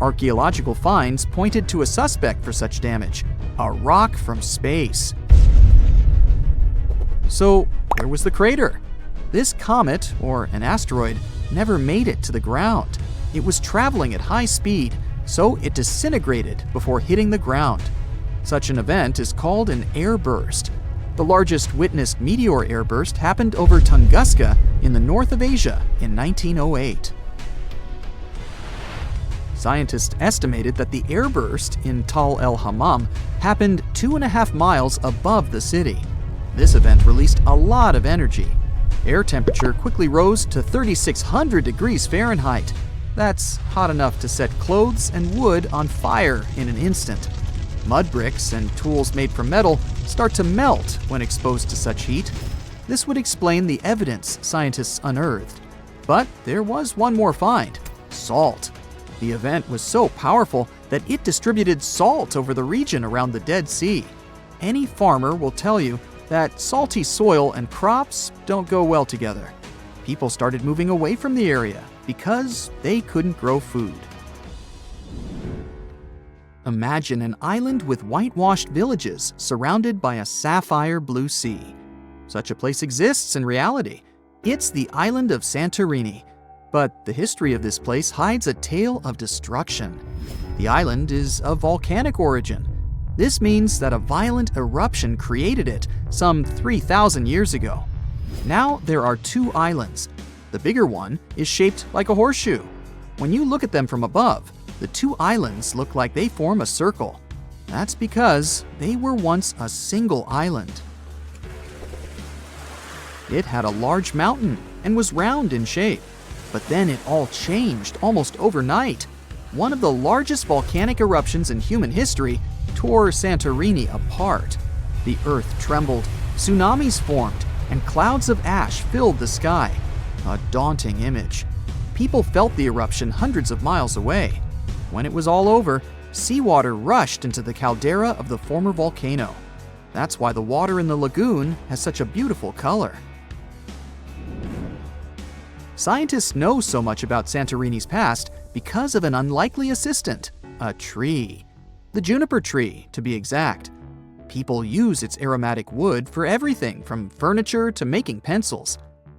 Archaeological finds pointed to a suspect for such damage, a rock from space. So, where was the crater? This comet, or an asteroid, never made it to the ground. It was traveling at high speed, so it disintegrated before hitting the ground. Such an event is called an airburst. The largest witnessed meteor airburst happened over Tunguska in the north of Asia in 1908. Scientists estimated that the airburst in Tal el-Hamman happened 2.5 miles above the city. This event released a lot of energy. Air temperature quickly rose to 3,600 degrees Fahrenheit. That's hot enough to set clothes and wood on fire in an instant. Mud bricks and tools made from metal start to melt when exposed to such heat. This would explain the evidence scientists unearthed. But there was one more find: salt. The event was so powerful that it distributed salt over the region around the Dead Sea. Any farmer will tell you that salty soil and crops don't go well together. People started moving away from the area because they couldn't grow food. Imagine an island with whitewashed villages surrounded by a sapphire blue sea. Such a place exists in reality. It's the island of Santorini. But the history of this place hides a tale of destruction. The island is of volcanic origin. This means that a violent eruption created it some 3,000 years ago. Now there are two islands. The bigger one is shaped like a horseshoe. When you look at them from above, the two islands look like they form a circle. That's because they were once a single island. It had a large mountain and was round in shape, but then it all changed almost overnight. One of the largest volcanic eruptions in human history tore Santorini apart. The earth trembled, tsunamis formed, and clouds of ash filled the sky. A daunting image. People felt the eruption hundreds of miles away. When it was all over, seawater rushed into the caldera of the former volcano. That's why the water in the lagoon has such a beautiful color. Scientists know so much about Santorini's past because of an unlikely assistant, a tree. The juniper tree, to be exact. People use its aromatic wood for everything from furniture to making pencils.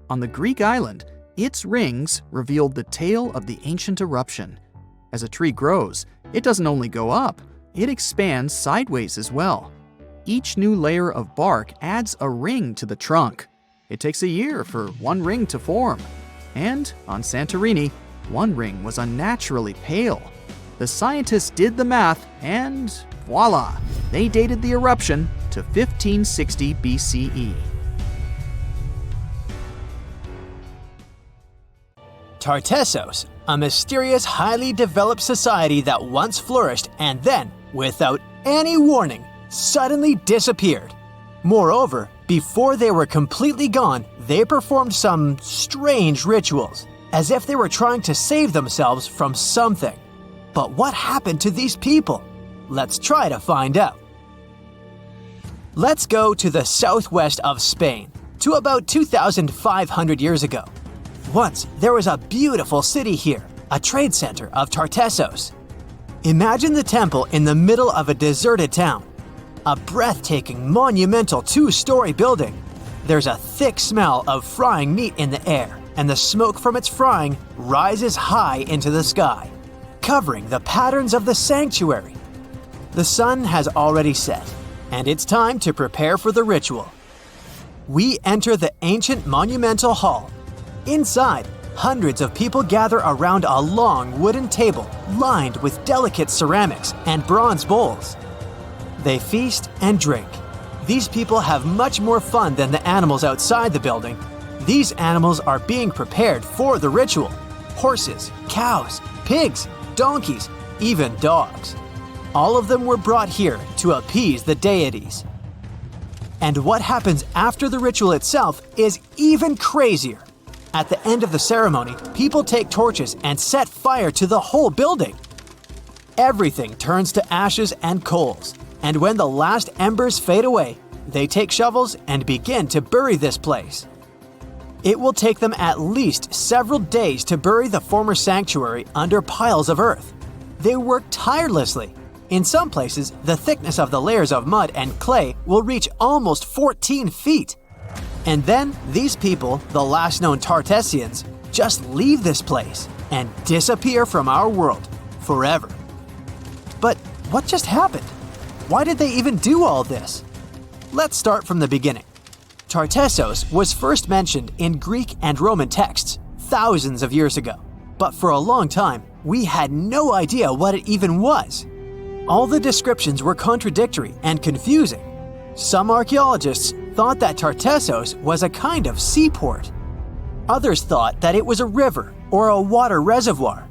On the Greek island, its rings revealed the tale of the ancient eruption. As a tree grows, it doesn't only go up, it expands sideways as well. Each new layer of bark adds a ring to the trunk. It takes a year for one ring to form. And on Santorini, one ring was unnaturally pale. The scientists did the math and voila, they dated the eruption to 1560 BCE. Tartessos, a mysterious, highly developed society that once flourished and then, without any warning, suddenly disappeared. Moreover, before they were completely gone, they performed some strange rituals, as if they were trying to save themselves from something. But what happened to these people? Let's try to find out. Let's go to the southwest of Spain, to about 2,500 years ago. Once, there was a beautiful city here, a trade center of Tartessos. Imagine the temple in the middle of a deserted town. A breathtaking, monumental two-story building. There's a thick smell of frying meat in the air, and the smoke from its frying rises high into the sky, covering the patterns of the sanctuary. The sun has already set, and it's time to prepare for the ritual. We enter the ancient monumental hall. Inside, hundreds of people gather around a long wooden table lined with delicate ceramics and bronze bowls. They feast and drink. These people have much more fun than the animals outside the building. These animals are being prepared for the ritual. Horses, cows, pigs, donkeys, even dogs. All of them were brought here to appease the deities. And what happens after the ritual itself is even crazier. At the end of the ceremony, people take torches and set fire to the whole building. Everything turns to ashes and coals, and when the last embers fade away, they take shovels and begin to bury this place. It will take them at least several days to bury the former sanctuary under piles of earth. They work tirelessly. In some places, the thickness of the layers of mud and clay will reach almost 14 feet. And then, these people, the last known Tartessians, just leave this place and disappear from our world forever. But what just happened? Why did they even do all this? Let's start from the beginning. Tartessos was first mentioned in Greek and Roman texts thousands of years ago, but for a long time, we had no idea what it even was. All the descriptions were contradictory and confusing. Some archaeologists thought that Tartessos was a kind of seaport. Others thought that it was a river or a water reservoir.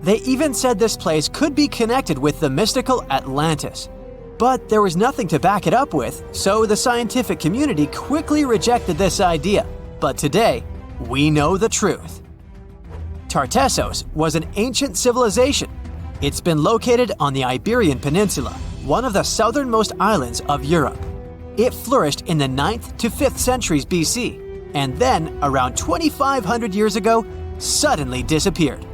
They even said this place could be connected with the mystical Atlantis. But there was nothing to back it up with, so the scientific community quickly rejected this idea. But today, we know the truth. Tartessos was an ancient civilization. It's been located on the Iberian Peninsula, one of the southernmost islands of Europe. It flourished in the 9th to 5th centuries BC, and then, around 2,500 years ago, suddenly disappeared.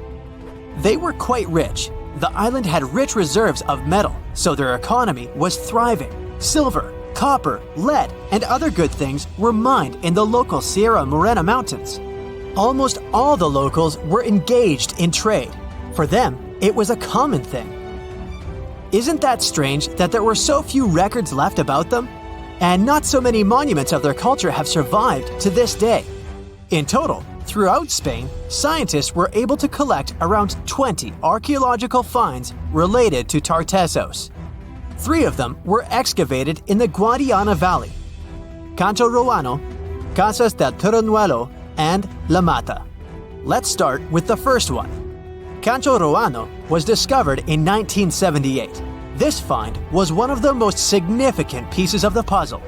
They were quite rich. The island had rich reserves of metal, so their economy was thriving. Silver, copper, lead, and other good things were mined in the local Sierra Morena mountains. Almost all the locals were engaged in trade. For them, it was a common thing. Isn't that strange that there were so few records left about them? And not so many monuments of their culture have survived to this day. In total, Throughout Spain, scientists were able to collect around 20 archaeological finds related to Tartessos. 3 of them were excavated in the Guadiana Valley: Cano Roano, Casas del Turnuelo, and La Mata. Let's start with the first one. Cano Roano was discovered in 1978. This find was one of the most significant pieces of the puzzle.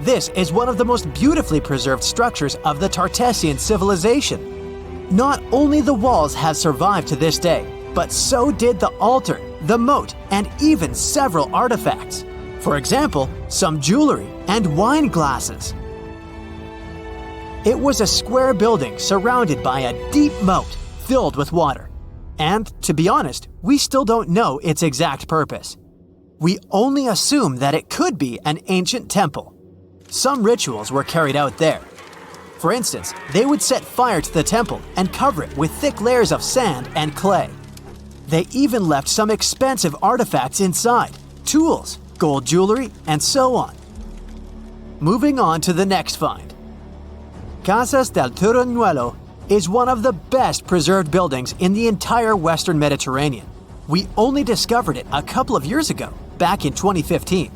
This is one of the most beautifully preserved structures of the Tartessian civilization. Not only the walls have survived to this day, but so did the altar, the moat, and even several artifacts. For example, some jewelry and wine glasses. It was a square building surrounded by a deep moat filled with water. And, to be honest, we still don't know its exact purpose. We only assume that it could be an ancient temple. Some rituals were carried out there. For instance, they would set fire to the temple and cover it with thick layers of sand and clay. They even left some expensive artifacts inside: tools, gold jewelry, and so on. Moving on to the next find. Casas del Turnuelo is one of the best preserved buildings in the entire Western Mediterranean. We only discovered it a couple of years ago, back in 2015.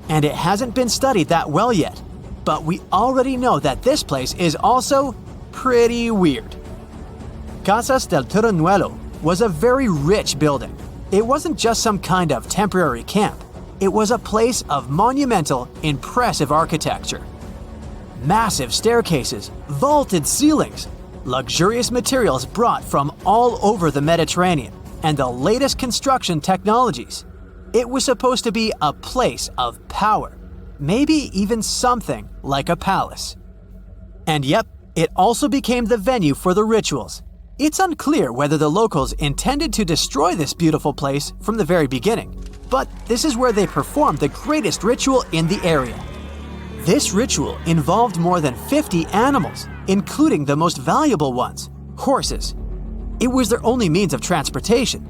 And it hasn't been studied that well yet. But we already know that this place is also pretty weird. Casas del Turnuelo was a very rich building. It wasn't just some kind of temporary camp. It was a place of monumental, impressive architecture. Massive staircases, vaulted ceilings, luxurious materials brought from all over the Mediterranean, and the latest construction technologies. It was supposed to be a place of power, maybe even something like a palace. And yep, it also became the venue for the rituals. It's unclear whether the locals intended to destroy this beautiful place from the very beginning, but this is where they performed the greatest ritual in the area. This ritual involved more than 50 animals, including the most valuable ones, horses. It was their only means of transportation.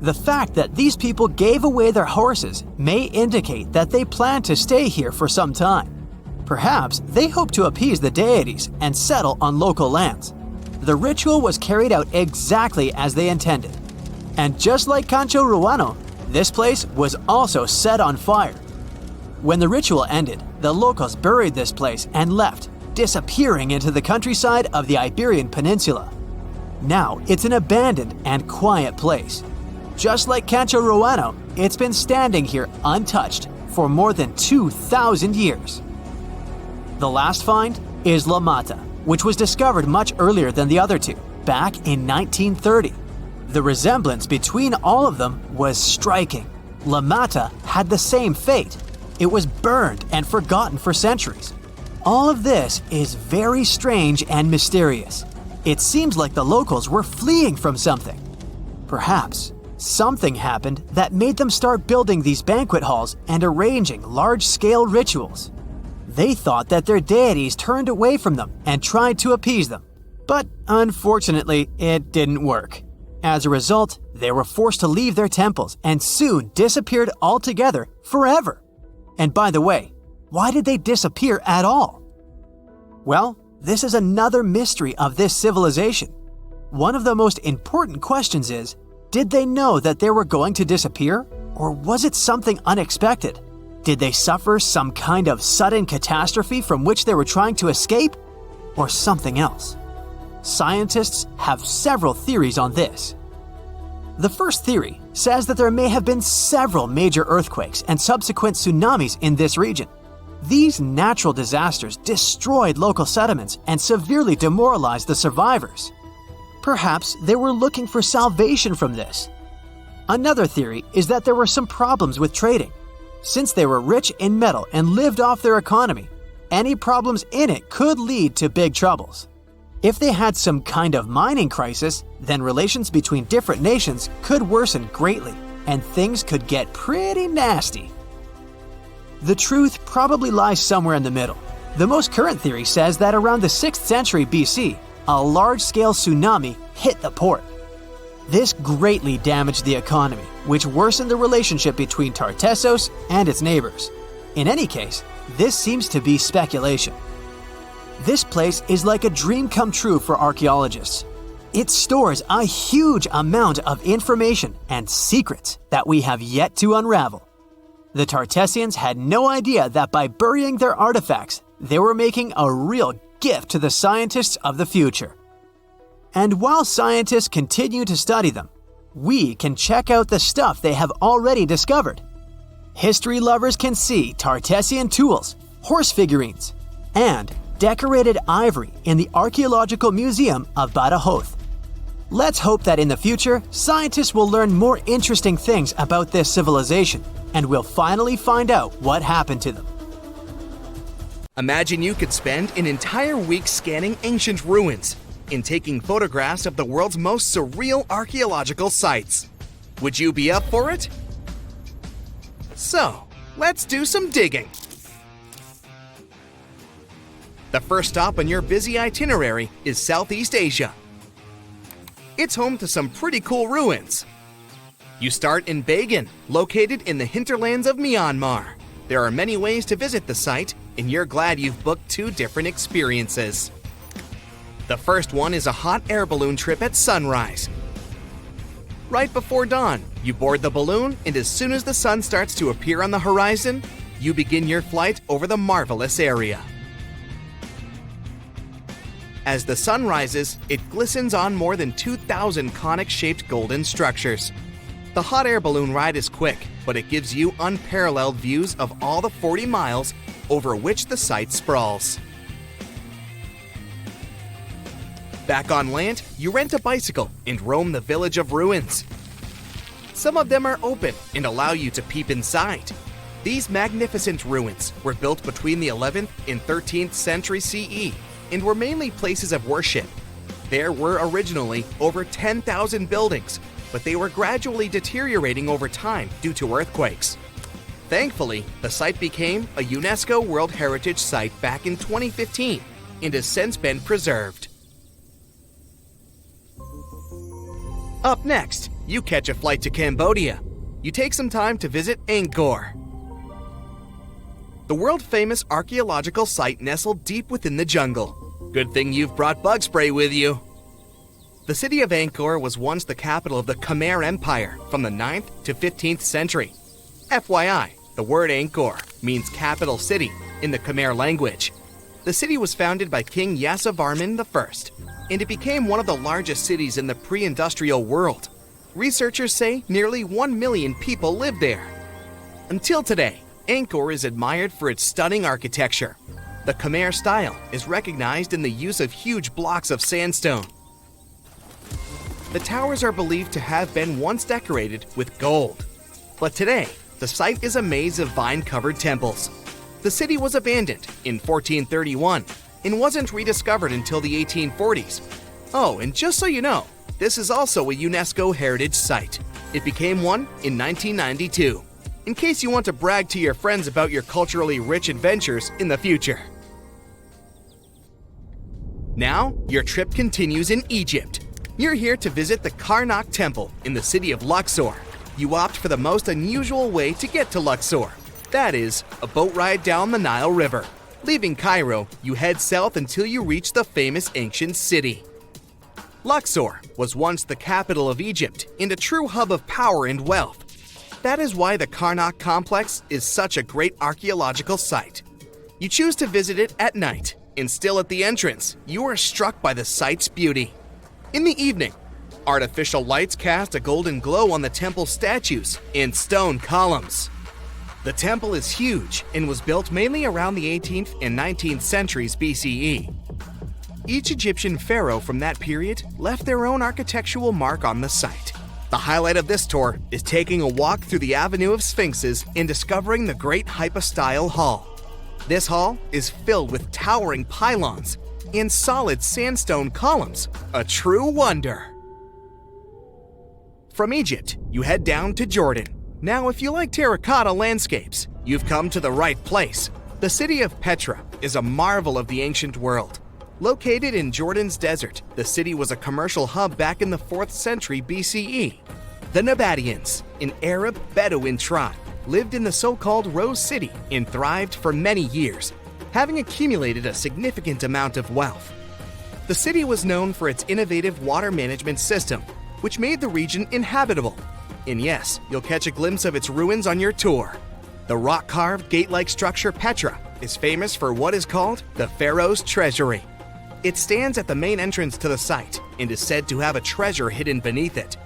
The fact that these people gave away their horses may indicate that they planned to stay here for some time. Perhaps they hoped to appease the deities and settle on local lands. The ritual was carried out exactly as they intended. And just like Cano Roano, this place was also set on fire. When the ritual ended, the locals buried this place and left, disappearing into the countryside of the Iberian Peninsula. Now it's an abandoned and quiet place. Just like Cano Roano, it's been standing here untouched for more than 2,000 years. The last find is La Mata, which was discovered much earlier than the other two, back in 1930. The resemblance between all of them was striking. La Mata had the same fate. It was burned and forgotten for centuries. All of this is very strange and mysterious. It seems like the locals were fleeing from something. Perhaps something happened that made them start building these banquet halls and arranging large-scale rituals. They thought that their deities turned away from them and tried to appease them. But unfortunately, it didn't work. As a result, they were forced to leave their temples and soon disappeared altogether forever. And by the way, why did they disappear at all? Well, this is another mystery of this civilization. One of the most important questions is, did they know that they were going to disappear? Or was it something unexpected? Did they suffer some kind of sudden catastrophe from which they were trying to escape? Or something else? Scientists have several theories on this. The first theory says that there may have been several major earthquakes and subsequent tsunamis in this region. These natural disasters destroyed local settlements and severely demoralized the survivors. Perhaps they were looking for salvation from this. Another theory is that there were some problems with trading. Since they were rich in metal and lived off their economy, any problems in it could lead to big troubles. If they had some kind of mining crisis, then relations between different nations could worsen greatly, and things could get pretty nasty. The truth probably lies somewhere in the middle. The most current theory says that around the 6th century BC, a large-scale tsunami hit the port. This greatly damaged the economy, which worsened the relationship between Tartessos and its neighbors. In any case, this seems to be speculation. This place is like a dream come true for archaeologists. It stores a huge amount of information and secrets that we have yet to unravel. The Tartessians had no idea that by burying their artifacts, they were making a real gift to the scientists of the future. And while scientists continue to study them, we can check out the stuff they have already discovered. History lovers can see Tartessian tools, horse figurines, and decorated ivory in the Archaeological Museum of Badajoz. Let's hope that in the future, scientists will learn more interesting things about this civilization, and we'll finally find out what happened to them. Imagine you could spend an entire week scanning ancient ruins and taking photographs of the world's most surreal archaeological sites. Would you be up for it? So, let's do some digging. The first stop on your busy itinerary is Southeast Asia. It's home to some pretty cool ruins. You start in Bagan, located in the hinterlands of Myanmar. There are many ways to visit the site, and you're glad you've booked 2 different experiences. The first one is a hot air balloon trip at sunrise. Right before dawn, you board the balloon, and as soon as the sun starts to appear on the horizon, you begin your flight over the marvelous area. As the sun rises, it glistens on more than 2,000 conic-shaped golden structures. The hot air balloon ride is quick, but it gives you unparalleled views of all the 40 miles over which the site sprawls. Back on land, you rent a bicycle and roam the village of ruins. Some of them are open and allow you to peep inside. These magnificent ruins were built between the 11th and 13th century CE and were mainly places of worship. There were originally over 10,000 buildings, but they were gradually deteriorating over time due to earthquakes. Thankfully, the site became a UNESCO World Heritage Site back in 2015 and has since been preserved. Up next, you catch a flight to Cambodia. You take some time to visit Angkor. The world-famous archaeological site nestled deep within the jungle. Good thing you've brought bug spray with you. The city of Angkor was once the capital of the Khmer Empire from the 9th to 15th century. FYI, the word Angkor means capital city in the Khmer language. The city was founded by King Yasovarman I, and it became one of the largest cities in the pre-industrial world. Researchers say nearly 1 million people live there. Until today, Angkor is admired for its stunning architecture. The Khmer style is recognized in the use of huge blocks of sandstone. The towers are believed to have been once decorated with gold. But today, the site is a maze of vine-covered temples. The city was abandoned in 1431 and wasn't rediscovered until the 1840s. Oh, and just so you know, this is also a UNESCO Heritage Site. It became one in 1992, in case you want to brag to your friends about your culturally rich adventures in the future. Now, your trip continues in Egypt. You're here to visit the Karnak Temple in the city of Luxor. You opt for the most unusual way to get to Luxor. That is, a boat ride down the Nile River. Leaving Cairo, you head south until you reach the famous ancient city. Luxor was once the capital of Egypt and a true hub of power and wealth. That is why the Karnak complex is such a great archaeological site. You choose to visit it at night, and still at the entrance, you are struck by the site's beauty. In the evening, artificial lights cast a golden glow on the temple statues and stone columns. The temple is huge and was built mainly around the 18th and 19th centuries BCE. Each Egyptian pharaoh from that period left their own architectural mark on the site. The highlight of this tour is taking a walk through the Avenue of Sphinxes and discovering the Great Hypostyle Hall. This hall is filled with towering pylons and solid sandstone columns, a true wonder. From Egypt, you head down to Jordan. Now, if you like terracotta landscapes, you've come to the right place. The city of Petra is a marvel of the ancient world. Located in Jordan's desert, the city was a commercial hub back in the 4th century BCE. The Nabateans, an Arab Bedouin tribe, lived in the so-called Rose City and thrived for many years. having accumulated a significant amount of wealth. The city was known for its innovative water management system, which made the region inhabitable. And yes, you'll catch a glimpse of its ruins on your tour. The rock-carved, gate-like structure Petra is famous for what is called the Pharaoh's Treasury. It stands at the main entrance to the site and is said to have a treasure hidden beneath it.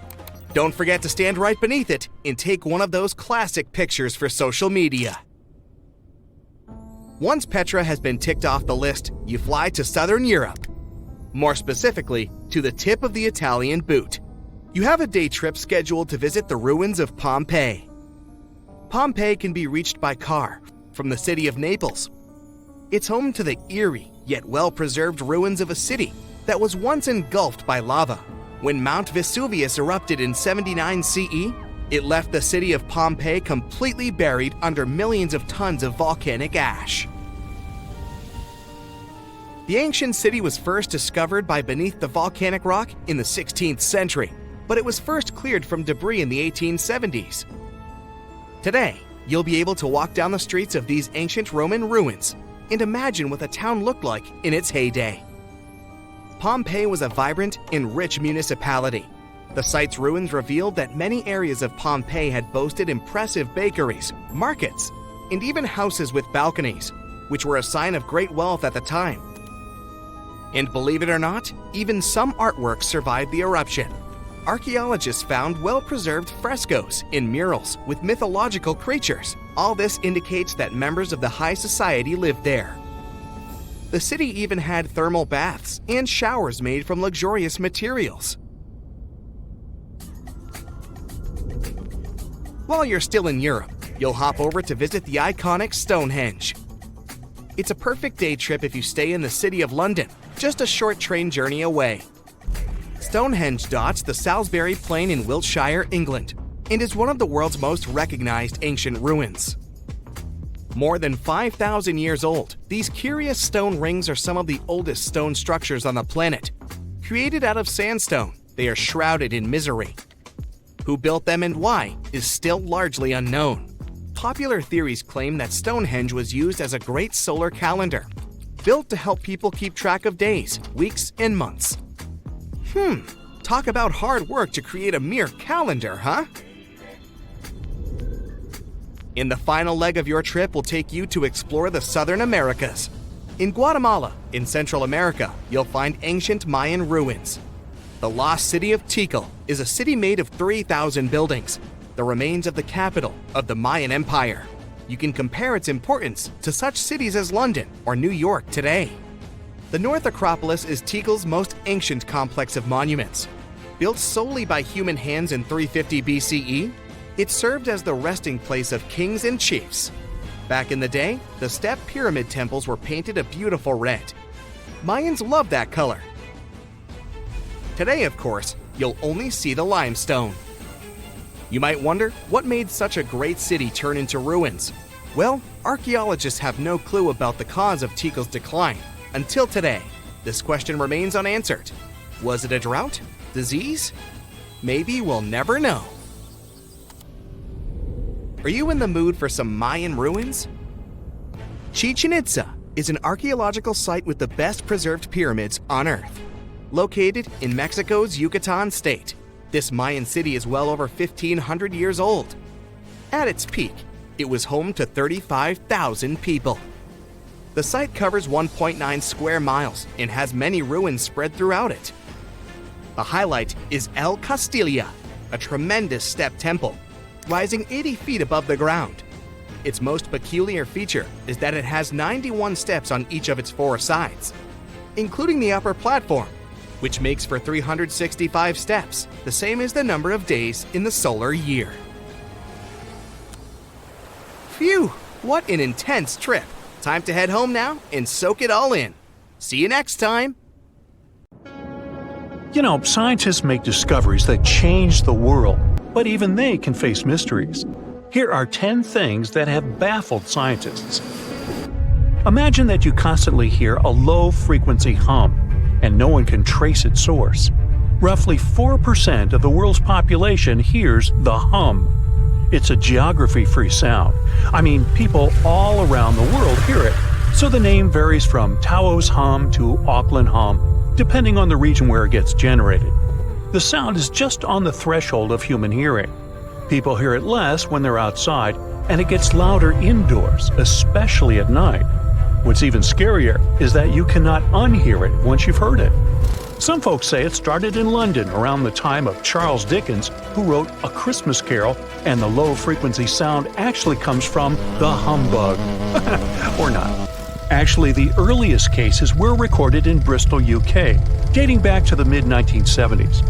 Don't forget to stand right beneath it and take one of those classic pictures for social media. Once Petra has been ticked off the list, you fly to southern Europe. More specifically, to the tip of the Italian boot. You have a day trip scheduled to visit the ruins of Pompeii. Pompeii can be reached by car from the city of Naples. It's home to the eerie yet well-preserved ruins of a city that was once engulfed by lava. When Mount Vesuvius erupted in 79 CE, it left the city of Pompeii completely buried under millions of tons of volcanic ash. The ancient city was first discovered by beneath the volcanic rock in the 16th century, but it was first cleared from debris in the 1870s. Today, you'll be able to walk down the streets of these ancient Roman ruins and imagine what the town looked like in its heyday. Pompeii was a vibrant and rich municipality. The site's ruins revealed that many areas of Pompeii had boasted impressive bakeries, markets, and even houses with balconies, which were a sign of great wealth at the time. And believe it or not, even some artworks survived the eruption. Archaeologists found well-preserved frescoes and murals with mythological creatures. All this indicates that members of the high society lived there. The city even had thermal baths and showers made from luxurious materials. While you're still in Europe, you'll hop over to visit the iconic Stonehenge. It's a perfect day trip if you stay in the city of London, just a short train journey away. Stonehenge dots the Salisbury Plain in Wiltshire, England, and is one of the world's most recognized ancient ruins. More than 5,000 years old, these curious stone rings are some of the oldest stone structures on the planet. Created out of sandstone, they are shrouded in misery. Who built them and why is still largely unknown. Popular theories claim that Stonehenge was used as a great solar calendar, built to help people keep track of days, weeks, and months. Talk about hard work to create a mere calendar, huh? In the final leg of your trip will take you to explore the Southern Americas. In Guatemala, in Central America, you'll find ancient Mayan ruins. The lost city of Tikal is a city made of 3,000 buildings, the remains of the capital of the Mayan Empire. You can compare its importance to such cities as London or New York today. The North Acropolis is Tikal's most ancient complex of monuments. Built solely by human hands in 350 BCE, it served as the resting place of kings and chiefs. Back in the day, the step pyramid temples were painted a beautiful red. Mayans loved that color. Today, of course, you'll only see the limestone. You might wonder what made such a great city turn into ruins. Well, archaeologists have no clue about the cause of Tikal's decline. Until today, this question remains unanswered. Was it a drought? Disease? Maybe we'll never know. Are you in the mood for some Mayan ruins? Chichen Itza is an archaeological site with the best preserved pyramids on Earth. Located in Mexico's Yucatan state, this Mayan city is well over 1,500 years old. At its peak, it was home to 35,000 people. The site covers 1.9 square miles and has many ruins spread throughout it. The highlight is El Castilla, a tremendous step temple, rising 80 feet above the ground. Its most peculiar feature is that it has 91 steps on each of its 4 sides, including the upper platform, which makes for 365 steps, the same as the number of days in the solar year. Phew, what an intense trip. Time to head home now and soak it all in. See you next time. You know, scientists make discoveries that change the world, but even they can face mysteries. Here are 10 things that have baffled scientists. Imagine that you constantly hear a low-frequency hum, and no one can trace its source. Roughly 4% of the world's population hears the hum. It's a geography-free sound. I mean, people all around the world hear it, so the name varies from Taos hum to Auckland hum, depending on the region where it gets generated. The sound is just on the threshold of human hearing. People hear it less when they're outside, and it gets louder indoors, especially at night. What's even scarier is that you cannot unhear it once you've heard it. Some folks say it started in London around the time of Charles Dickens, who wrote A Christmas Carol, and the low-frequency sound actually comes from the humbug. Or not. Actually, the earliest cases were recorded in Bristol, UK, dating back to the mid-1970s.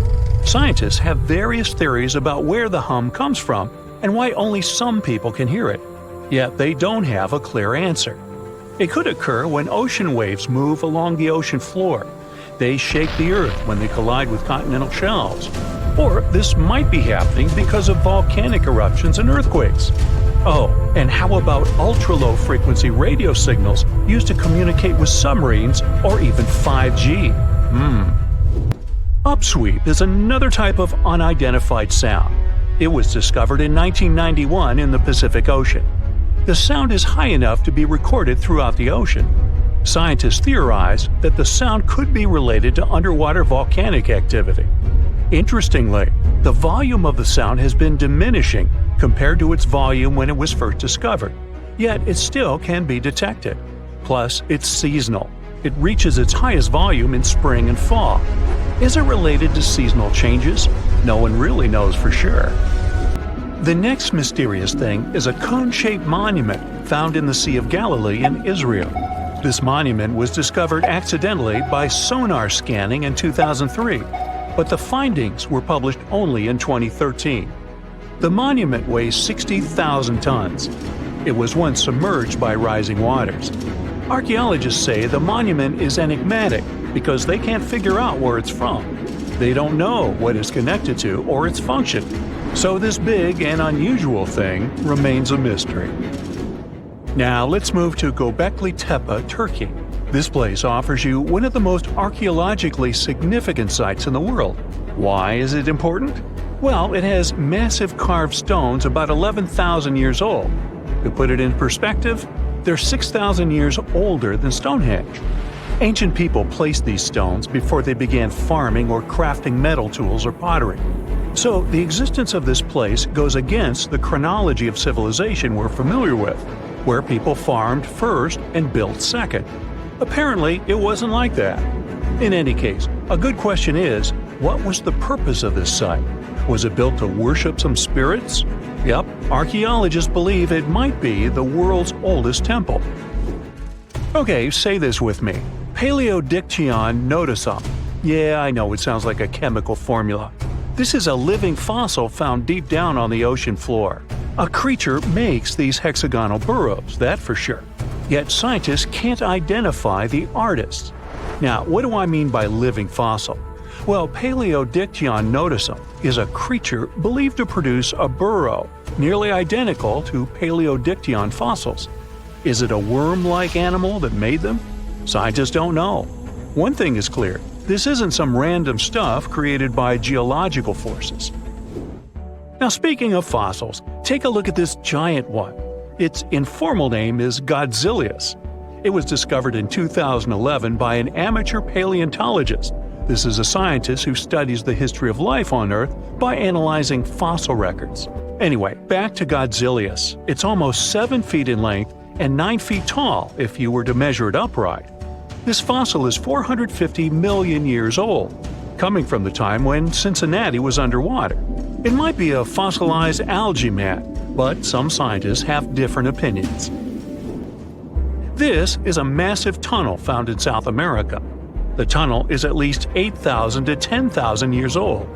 Scientists have various theories about where the hum comes from and why only some people can hear it, yet they don't have a clear answer. It could occur when ocean waves move along the ocean floor. They shake the Earth when they collide with continental shelves. Or this might be happening because of volcanic eruptions and earthquakes. Oh, and how about ultra-low frequency radio signals used to communicate with submarines or even 5G? Upsweep is another type of unidentified sound. It was discovered in 1991 in the Pacific Ocean. The sound is high enough to be recorded throughout the ocean. Scientists theorize that the sound could be related to underwater volcanic activity. Interestingly, the volume of the sound has been diminishing compared to its volume when it was first discovered, yet it still can be detected. Plus, it's seasonal. It reaches its highest volume in spring and fall. Is it related to seasonal changes? No one really knows for sure. The next mysterious thing is a cone-shaped monument found in the Sea of Galilee in Israel. This monument was discovered accidentally by sonar scanning in 2003, but the findings were published only in 2013. The monument weighs 60,000 tons. It was once submerged by rising waters. Archaeologists say the monument is enigmatic because they can't figure out where it's from. They don't know what it's connected to or its function. So this big and unusual thing remains a mystery. Now let's move to Gobekli Tepe, Turkey. This place offers you one of the most archaeologically significant sites in the world. Why is it important? Well, it has massive carved stones about 11,000 years old. To put it in perspective, they're 6,000 years older than Stonehenge. Ancient people placed these stones before they began farming or crafting metal tools or pottery. So the existence of this place goes against the chronology of civilization we're familiar with, where people farmed first and built second. Apparently, it wasn't like that. In any case, a good question is, what was the purpose of this site? Was it built to worship some spirits? Yep, archaeologists believe it might be the world's oldest temple. Okay, say this with me. Paleodictyon nodosum. Yeah, I know it sounds like a chemical formula. This is a living fossil found deep down on the ocean floor. A creature makes these hexagonal burrows, that for sure. Yet scientists can't identify the artist. Now, what do I mean by living fossil? Well, Paleodictyon nodosum is a creature believed to produce a burrow nearly identical to Paleodictyon fossils. Is it a worm-like animal that made them? Scientists don't know. One thing is clear, this isn't some random stuff created by geological forces. Now, speaking of fossils, take a look at this giant one. Its informal name is Godzilius. It was discovered in 2011 by an amateur paleontologist. This is a scientist who studies the history of life on Earth by analyzing fossil records. Anyway, back to Godzilius. It's almost 7 feet in length and 9 feet tall if you were to measure it upright. This fossil is 450 million years old, coming from the time when Cincinnati was underwater. It might be a fossilized algae mat, but some scientists have different opinions. This is a massive tunnel found in South America. The tunnel is at least 8,000 to 10,000 years old.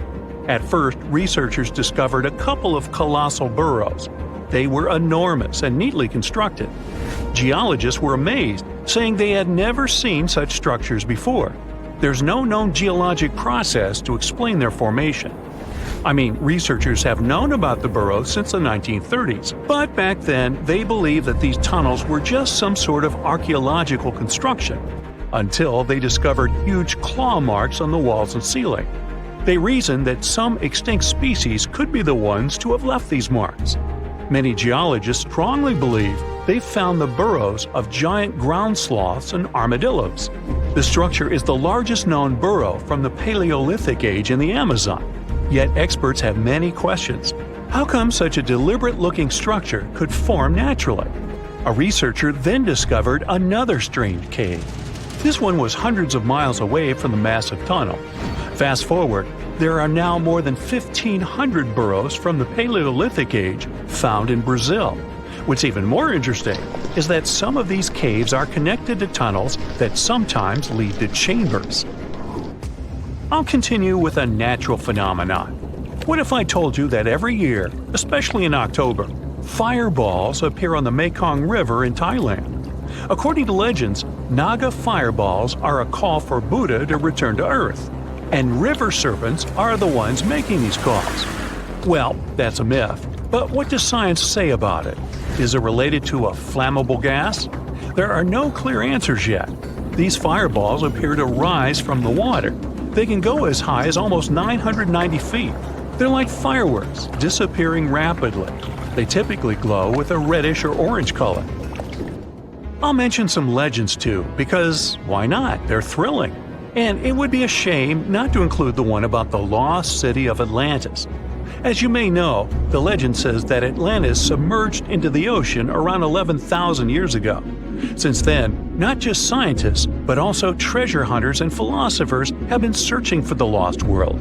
At first, researchers discovered a couple of colossal burrows. They were enormous and neatly constructed. Geologists were amazed, saying they had never seen such structures before. There's no known geologic process to explain their formation. I mean, researchers have known about the burrows since the 1930s, but back then they believed that these tunnels were just some sort of archaeological construction, until they discovered huge claw marks on the walls and ceiling. They reasoned that some extinct species could be the ones to have left these marks. Many geologists strongly believe they've found the burrows of giant ground sloths and armadillos. The structure is the largest known burrow from the Paleolithic age in the Amazon. Yet experts have many questions. How come such a deliberate-looking structure could form naturally? A researcher then discovered another strange cave. This one was hundreds of miles away from the massive tunnel. Fast forward, there are now more than 1,500 burrows from the Paleolithic age found in Brazil. What's even more interesting is that some of these caves are connected to tunnels that sometimes lead to chambers. I'll continue with a natural phenomenon. What if I told you that every year, especially in October, fireballs appear on the Mekong River in Thailand? According to legends, Naga fireballs are a call for Buddha to return to Earth, and river serpents are the ones making these calls. Well, that's a myth, but what does science say about it? Is it related to a flammable gas? There are no clear answers yet. These fireballs appear to rise from the water. They can go as high as almost 990 feet. They're like fireworks, disappearing rapidly. They typically glow with a reddish or orange color. I'll mention some legends too, because why not? They're thrilling. And it would be a shame not to include the one about the lost city of Atlantis. As you may know, the legend says that Atlantis submerged into the ocean around 11,000 years ago. Since then, not just scientists, but also treasure hunters and philosophers have been searching for the lost world.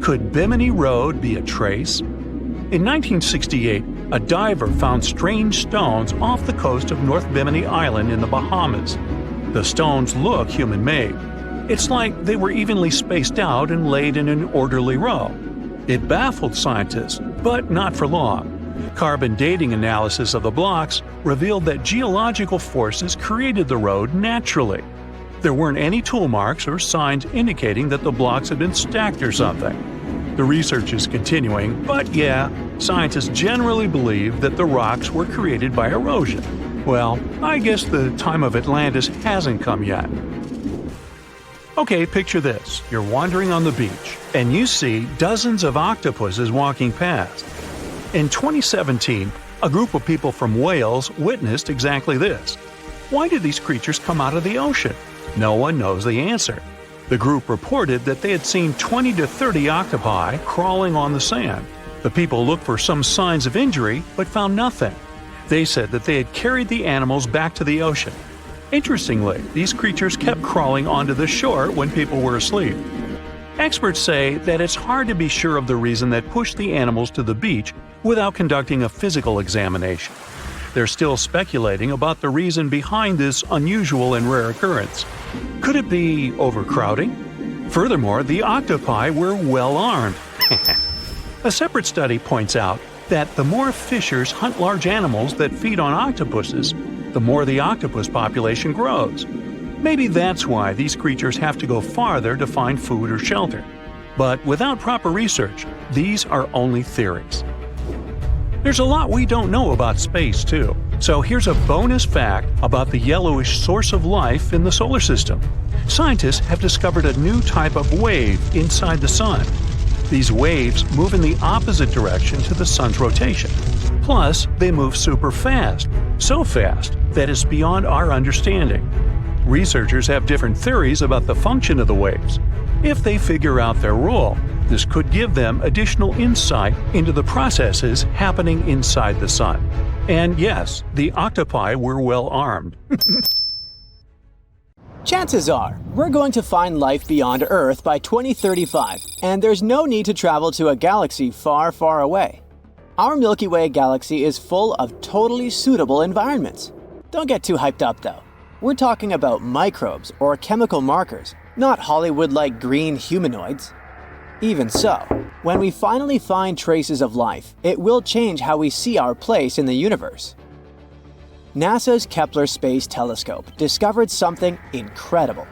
Could Bimini Road be a trace? In 1968, a diver found strange stones off the coast of North Bimini Island in the Bahamas. The stones look human-made. It's like they were evenly spaced out and laid in an orderly row. It baffled scientists, but not for long. Carbon dating analysis of the blocks revealed that geological forces created the road naturally. There weren't any tool marks or signs indicating that the blocks had been stacked or something. The research is continuing, but yeah, scientists generally believe that the rocks were created by erosion. Well, I guess the time of Atlantis hasn't come yet. Okay, picture this. You're wandering on the beach, and you see dozens of octopuses walking past. In 2017, a group of people from Wales witnessed exactly this. Why did these creatures come out of the ocean? No one knows the answer. The group reported that they had seen 20 to 30 octopi crawling on the sand. The people looked for some signs of injury, but found nothing. They said that they had carried the animals back to the ocean. Interestingly, these creatures kept crawling onto the shore when people were asleep. Experts say that it's hard to be sure of the reason that pushed the animals to the beach without conducting a physical examination. They're still speculating about the reason behind this unusual and rare occurrence. Could it be overcrowding? Furthermore, the octopi were well armed. A separate study points out that the more fishers hunt large animals that feed on octopuses, the more the octopus population grows. Maybe that's why these creatures have to go farther to find food or shelter. But without proper research, these are only theories. There's a lot we don't know about space, too. So here's a bonus fact about the yellowish source of life in the solar system. Scientists have discovered a new type of wave inside the sun. These waves move in the opposite direction to the sun's rotation. Plus, they move super fast. So fast that it's beyond our understanding. Researchers have different theories about the function of the waves. If they figure out their role, this could give them additional insight into the processes happening inside the sun. And yes, the octopi were well armed. Chances are, we're going to find life beyond Earth by 2035, and there's no need to travel to a galaxy far, far away. Our Milky Way galaxy is full of totally suitable environments. Don't get too hyped up though. We're talking about microbes or chemical markers, not Hollywood-like green humanoids. Even so, when we finally find traces of life, it will change how we see our place in the universe. NASA's Kepler Space Telescope discovered something incredible.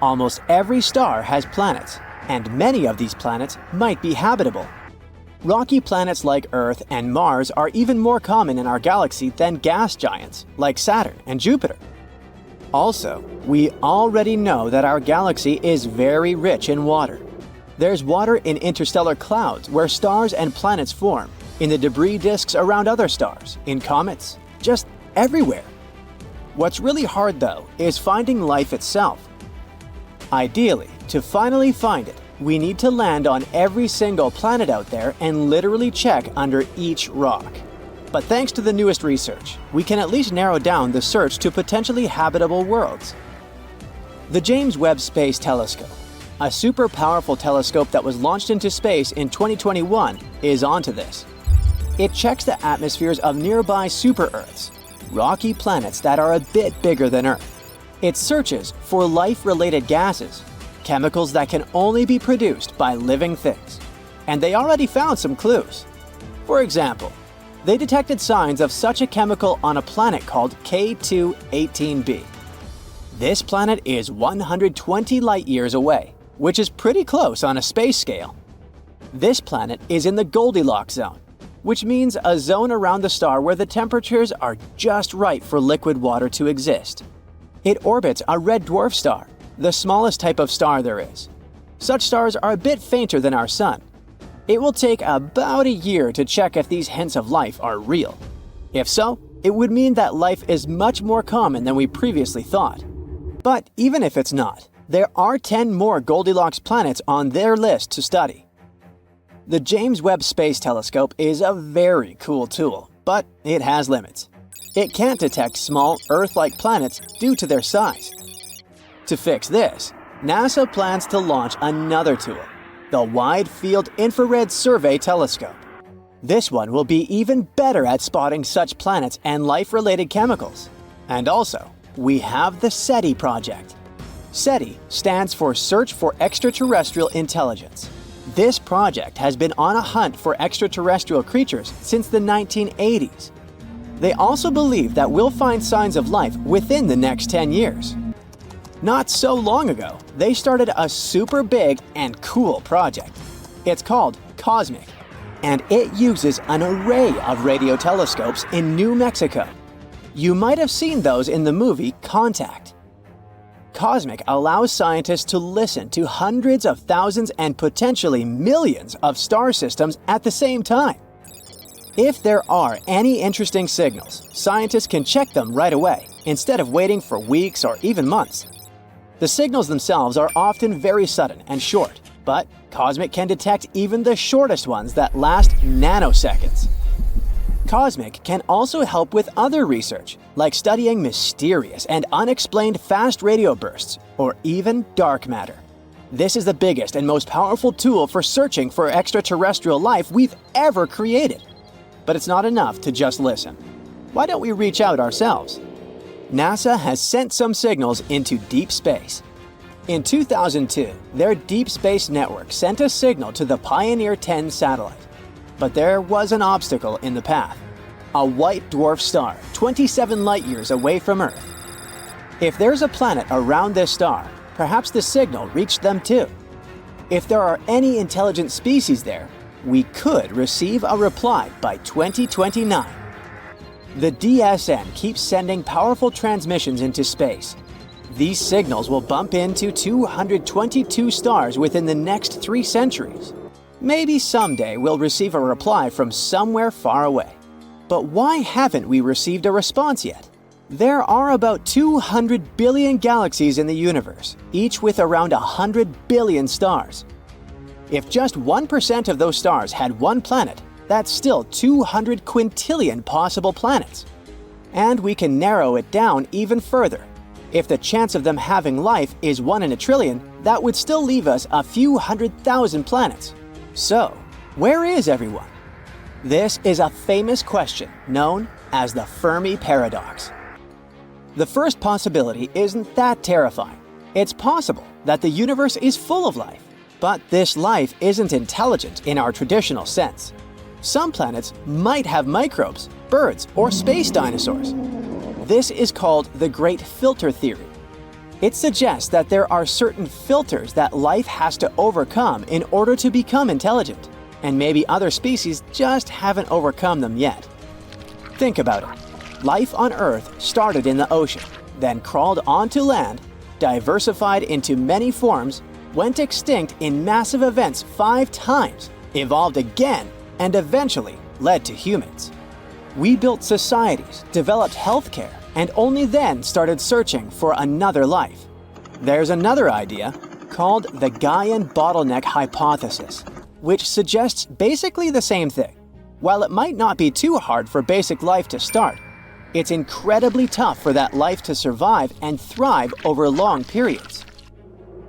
Almost every star has planets, and many of these planets might be habitable. Rocky planets like Earth and Mars are even more common in our galaxy than gas giants like Saturn and Jupiter. Also, we already know that our galaxy is very rich in water. There's water in interstellar clouds where stars and planets form, in the debris disks around other stars, in comets, just everywhere. What's really hard though is finding life itself. Ideally, to finally find it, we need to land on every single planet out there and literally check under each rock. But thanks to the newest research, we can at least narrow down the search to potentially habitable worlds. The James Webb Space Telescope, a super powerful telescope that was launched into space in 2021, is onto this. It checks the atmospheres of nearby super-Earths, rocky planets that are a bit bigger than Earth. It searches for life-related gases, chemicals that can only be produced by living things. And they already found some clues. For example, they detected signs of such a chemical on a planet called K2-18b. This planet is 120 light-years away, which is pretty close on a space scale. This planet is in the Goldilocks zone, which means a zone around the star where the temperatures are just right for liquid water to exist. It orbits a red dwarf star, the smallest type of star there is. Such stars are a bit fainter than our Sun. It will take about a year to check if these hints of life are real. If so, it would mean that life is much more common than we previously thought. But even if it's not, there are 10 more Goldilocks planets on their list to study. The James Webb Space Telescope is a very cool tool, but it has limits. It can't detect small Earth-like planets due to their size. To fix this, NASA plans to launch another tool, the Wide Field Infrared Survey Telescope. This one will be even better at spotting such planets and life-related chemicals. And also, we have the SETI project. SETI stands for Search for Extraterrestrial Intelligence. This project has been on a hunt for extraterrestrial creatures since the 1980s. They also believe that we'll find signs of life within the next 10 years. Not so long ago, they started a super big and cool project. It's called COSMIC, and it uses an array of radio telescopes in New Mexico. You might have seen those in the movie Contact. COSMIC allows scientists to listen to hundreds of thousands and potentially millions of star systems at the same time. If there are any interesting signals, scientists can check them right away, instead of waiting for weeks or even months. The signals themselves are often very sudden and short, but COSMIC can detect even the shortest ones that last nanoseconds. COSMIC can also help with other research, like studying mysterious and unexplained fast radio bursts, or even dark matter. This is the biggest and most powerful tool for searching for extraterrestrial life we've ever created. But it's not enough to just listen. Why don't we reach out ourselves? NASA has sent some signals into deep space. In 2002, their Deep Space Network sent a signal to the Pioneer 10 satellite. But there was an obstacle in the path. A white dwarf star, 27 light-years away from Earth. If there's a planet around this star, perhaps the signal reached them too. If there are any intelligent species there, we could receive a reply by 2029. The DSN keeps sending powerful transmissions into space. These signals will bump into 222 stars within the next 3 centuries. Maybe someday we'll receive a reply from somewhere far away. But why haven't we received a response yet? There are about 200 billion galaxies in the universe, each with around 100 billion stars. If just 1% of those stars had one planet, that's still 200 quintillion possible planets. And we can narrow it down even further. If the chance of them having life is 1 in a trillion, that would still leave us a few 100,000 planets. So, where is everyone? This is a famous question known as the Fermi Paradox. The first possibility isn't that terrifying. It's possible that the universe is full of life, but this life isn't intelligent in our traditional sense. Some planets might have microbes, birds, or space dinosaurs. This is called the Great Filter Theory. It suggests that there are certain filters that life has to overcome in order to become intelligent, and maybe other species just haven't overcome them yet. Think about it. Life on Earth started in the ocean, then crawled onto land, diversified into many forms, went extinct in massive events 5 times, evolved again, and eventually led to humans. We built societies, developed healthcare, and only then started searching for another life. There's another idea called the Gaian bottleneck hypothesis, which suggests basically the same thing. While it might not be too hard for basic life to start, it's incredibly tough for that life to survive and thrive over long periods.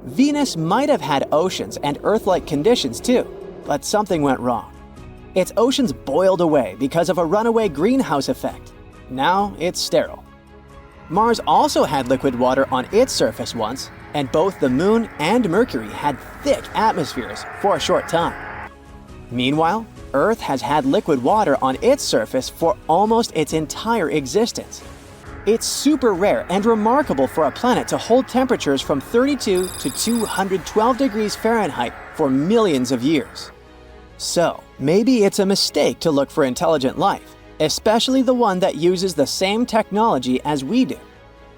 Venus might have had oceans and Earth-like conditions too, but something went wrong. Its oceans boiled away because of a runaway greenhouse effect. Now it's sterile. Mars also had liquid water on its surface once, and both the Moon and Mercury had thick atmospheres for a short time. Meanwhile, Earth has had liquid water on its surface for almost its entire existence. It's super rare and remarkable for a planet to hold temperatures from 32 to 212 degrees Fahrenheit for millions of years. So, maybe it's a mistake to look for intelligent life, especially the one that uses the same technology as we do.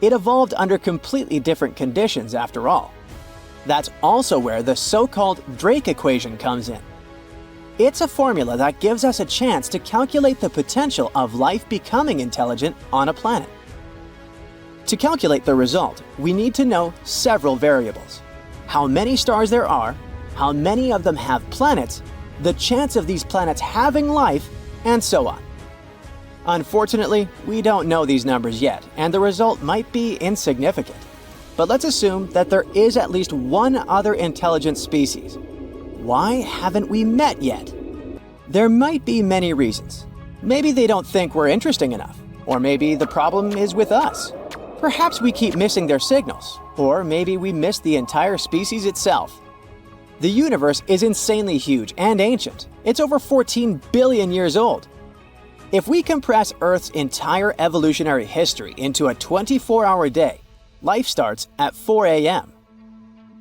It evolved under completely different conditions after all. That's also where the so-called Drake equation comes in. It's a formula that gives us a chance to calculate the potential of life becoming intelligent on a planet. To calculate the result, we need to know several variables: how many stars there are, how many of them have planets, the chance of these planets having life, and so on. Unfortunately, we don't know these numbers yet, and the result might be insignificant. But let's assume that there is at least one other intelligent species. Why haven't we met yet? There might be many reasons. Maybe they don't think we're interesting enough, or maybe the problem is with us. Perhaps we keep missing their signals, or maybe we missed the entire species itself. The universe is insanely huge and ancient. It's over 14 billion years old. If we compress Earth's entire evolutionary history into a 24-hour day, life starts at 4 a.m.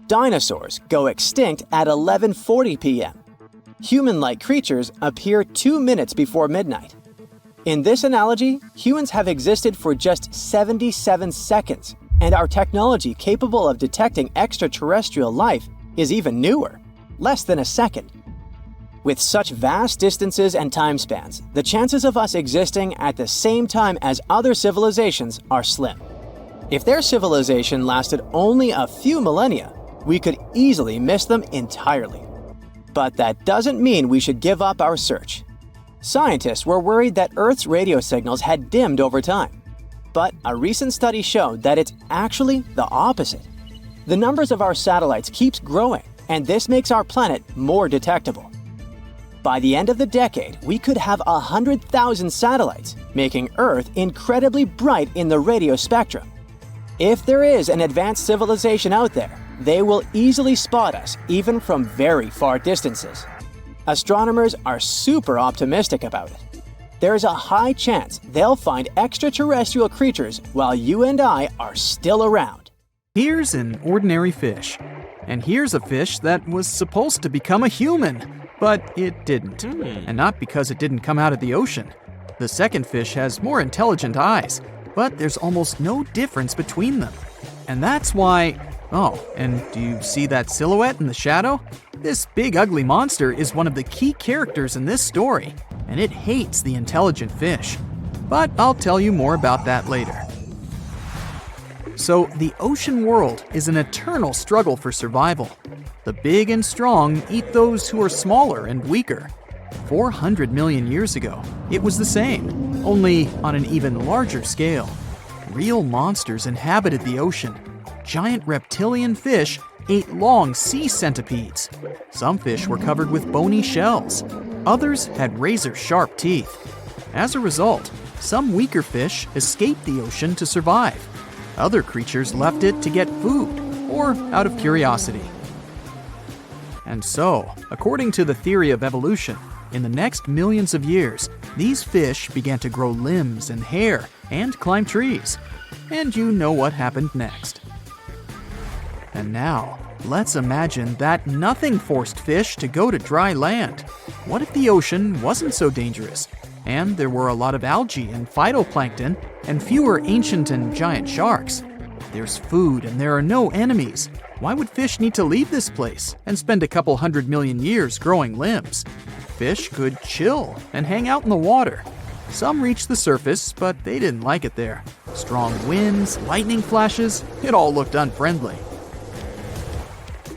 Dinosaurs go extinct at 11:40 p.m. Human-like creatures appear 2 minutes before midnight. In this analogy, humans have existed for just 77 seconds, and our technology capable of detecting extraterrestrial life is even newer, less than a second. With such vast distances and time spans, the chances of us existing at the same time as other civilizations are slim. If their civilization lasted only a few millennia, we could easily miss them entirely. But that doesn't mean we should give up our search. Scientists were worried that Earth's radio signals had dimmed over time. But a recent study showed that it's actually the opposite. The numbers of our satellites keeps growing, and this makes our planet more detectable. By the end of the decade, we could have 100,000 satellites, making Earth incredibly bright in the radio spectrum. If there is an advanced civilization out there, they will easily spot us even from very far distances. Astronomers are super optimistic about it. There's a high chance they'll find extraterrestrial creatures while you and I are still around. Here's an ordinary fish. And here's a fish that was supposed to become a human, but it didn't. And not because it didn't come out of the ocean. The second fish has more intelligent eyes, but there's almost no difference between them. And that's why... Oh, and do you see that silhouette in the shadow? This big ugly monster is one of the key characters in this story, and it hates the intelligent fish. But I'll tell you more about that later. So, the ocean world is an eternal struggle for survival. The big and strong eat those who are smaller and weaker. 400 million years ago, it was the same, only on an even larger scale. Real monsters inhabited the ocean. Giant reptilian fish ate long sea centipedes. Some fish were covered with bony shells. Others had razor-sharp teeth. As a result, some weaker fish escaped the ocean to survive. Other creatures left it to get food, or out of curiosity. And so, according to the theory of evolution, in the next millions of years, these fish began to grow limbs and hair and climb trees. And you know what happened next. And now, let's imagine that nothing forced fish to go to dry land. What if the ocean wasn't so dangerous, and there were a lot of algae and phytoplankton, and fewer ancient and giant sharks? There's food and there are no enemies. Why would fish need to leave this place and spend a couple 100 million years growing limbs? fish could chill and hang out in the water. Some reached the surface, but they didn't like it there. Strong winds, lightning flashes, it all looked unfriendly.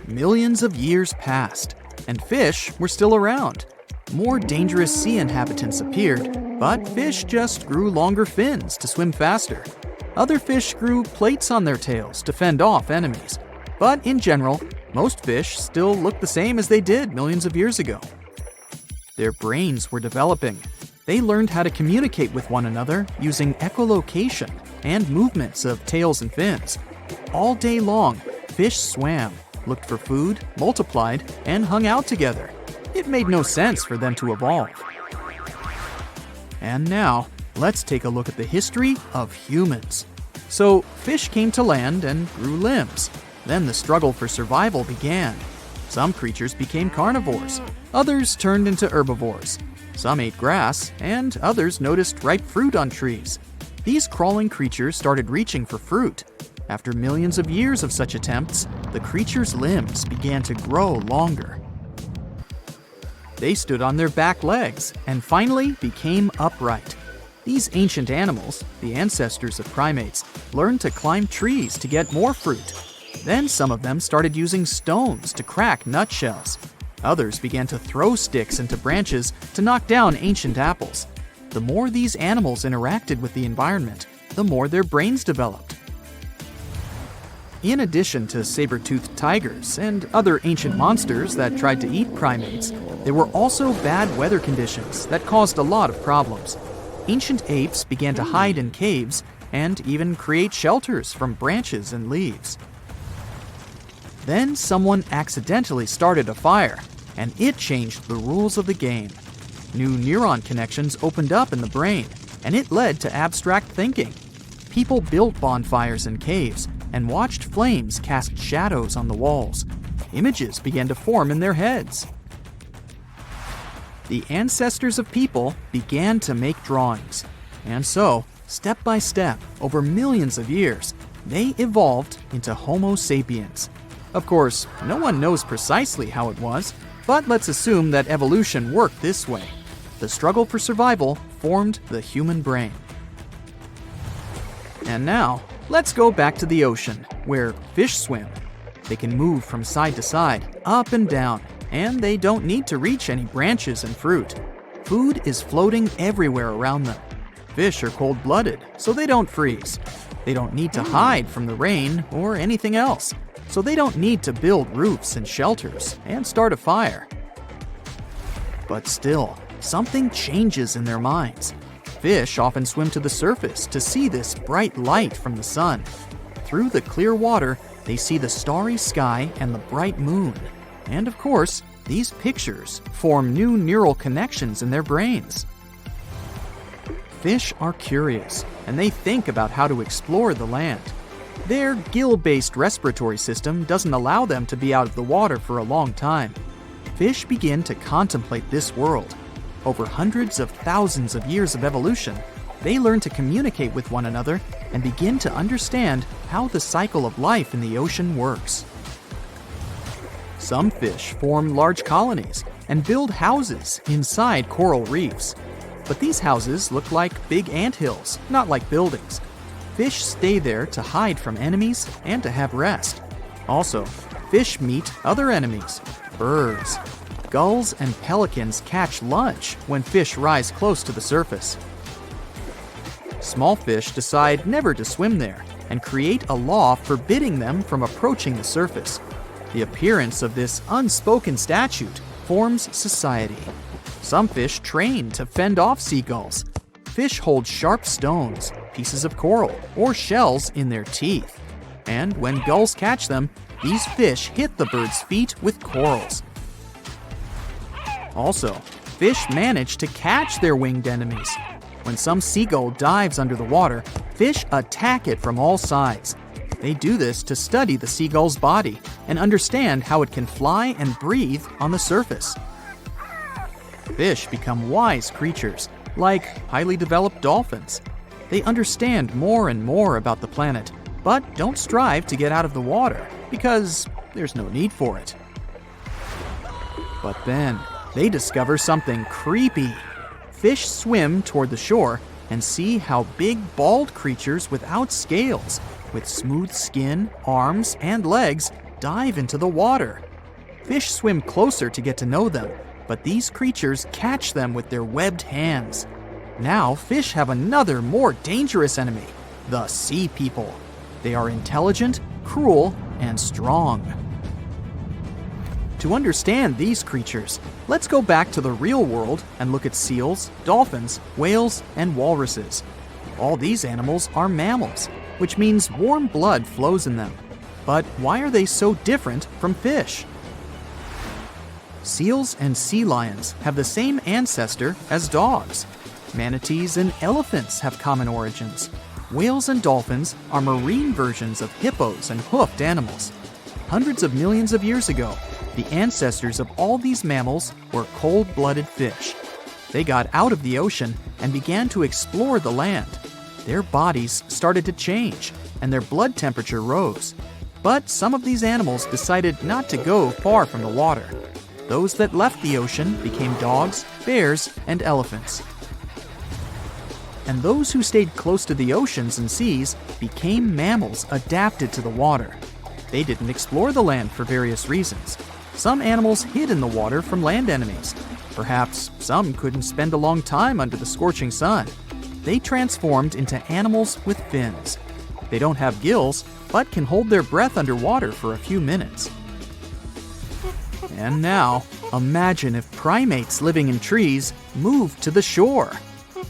Millions of years passed, and fish were still around. More dangerous sea inhabitants appeared, but fish just grew longer fins to swim faster. Other fish grew plates on their tails to fend off enemies. But in general, most fish still look the same as they did millions of years ago. Their brains were developing. They learned how to communicate with one another using echolocation and movements of tails and fins. All day long, fish swam, looked for food, multiplied, and hung out together. It made no sense for them to evolve. And now, let's take a look at the history of humans. So, fish came to land and grew limbs. Then the struggle for survival began. Some creatures became carnivores, others turned into herbivores. Some ate grass, and others noticed ripe fruit on trees. These crawling creatures started reaching for fruit. After millions of years of such attempts, the creatures' limbs began to grow longer. They stood on their back legs and finally became upright. These ancient animals, the ancestors of primates, learned to climb trees to get more fruit. Then some of them started using stones to crack nutshells. Others began to throw sticks into branches to knock down ancient apples. The more these animals interacted with the environment, the more their brains developed. In addition to saber-toothed tigers and other ancient monsters that tried to eat primates, there were also bad weather conditions that caused a lot of problems. Ancient apes began to hide in caves and even create shelters from branches and leaves. Then someone accidentally started a fire, and it changed the rules of the game. New neuron connections opened up in the brain, and it led to abstract thinking. People built bonfires in caves and watched flames cast shadows on the walls. Images began to form in their heads. The ancestors of people began to make drawings, and so, step by step, over millions of years, they evolved into Homo sapiens. Of course, no one knows precisely how it was, but let's assume that evolution worked this way. The struggle for survival formed the human brain. And now, let's go back to the ocean, where fish swim. They can move from side to side, up and down, and they don't need to reach any branches and fruit. Food is floating everywhere around them. Fish are cold-blooded, so they don't freeze. They don't need to hide from the rain or anything else, so they don't need to build roofs and shelters and start a fire. But still, something changes in their minds. Fish often swim to the surface to see this bright light from the sun. Through the clear water, they see the starry sky and the bright moon. And of course, these pictures form new neural connections in their brains. Fish are curious, and they think about how to explore the land. Their gill-based respiratory system doesn't allow them to be out of the water for a long time. Fish begin to contemplate this world. Over hundreds of thousands of years of evolution, they learn to communicate with one another and begin to understand how the cycle of life in the ocean works. Some fish form large colonies and build houses inside coral reefs. But these houses look like big anthills, not like buildings. Fish stay there to hide from enemies and to have rest. Also, fish meet other enemies, birds. Gulls and pelicans catch lunch when fish rise close to the surface. Small fish decide never to swim there and create a law forbidding them from approaching the surface. The appearance of this unspoken statute forms society. Some fish train to fend off seagulls. Fish hold sharp stones, pieces of coral, or shells in their teeth. And when gulls catch them, these fish hit the bird's feet with corals. Also, fish manage to catch their winged enemies. When some seagull dives under the water, fish attack it from all sides. They do this to study the seagull's body and understand how it can fly and breathe on the surface. Fish become wise creatures, like highly developed dolphins. They understand more and more about the planet, but don't strive to get out of the water because there's no need for it. But then, they discover something creepy. Fish swim toward the shore and see how big bald creatures without scales, with smooth skin, arms, and legs, dive into the water. Fish swim closer to get to know them, but these creatures catch them with their webbed hands. Now fish have another, more dangerous enemy, the sea people. They are intelligent, cruel, and strong. To understand these creatures, let's go back to the real world and look at seals, dolphins, whales, and walruses. All these animals are mammals, which means warm blood flows in them. But why are they so different from fish? Seals and sea lions have the same ancestor as dogs. Manatees and elephants have common origins. Whales and dolphins are marine versions of hippos and hoofed animals. Hundreds of millions of years ago, the ancestors of all these mammals were cold-blooded fish. They got out of the ocean and began to explore the land. Their bodies started to change, and their blood temperature rose. But some of these animals decided not to go far from the water. Those that left the ocean became dogs, bears, and elephants. And those who stayed close to the oceans and seas became mammals adapted to the water. They didn't explore the land for various reasons. Some animals hid in the water from land enemies. Perhaps some couldn't spend a long time under the scorching sun. They transformed into animals with fins. They don't have gills, but can hold their breath underwater for a few minutes. And now, imagine if primates living in trees moved to the shore.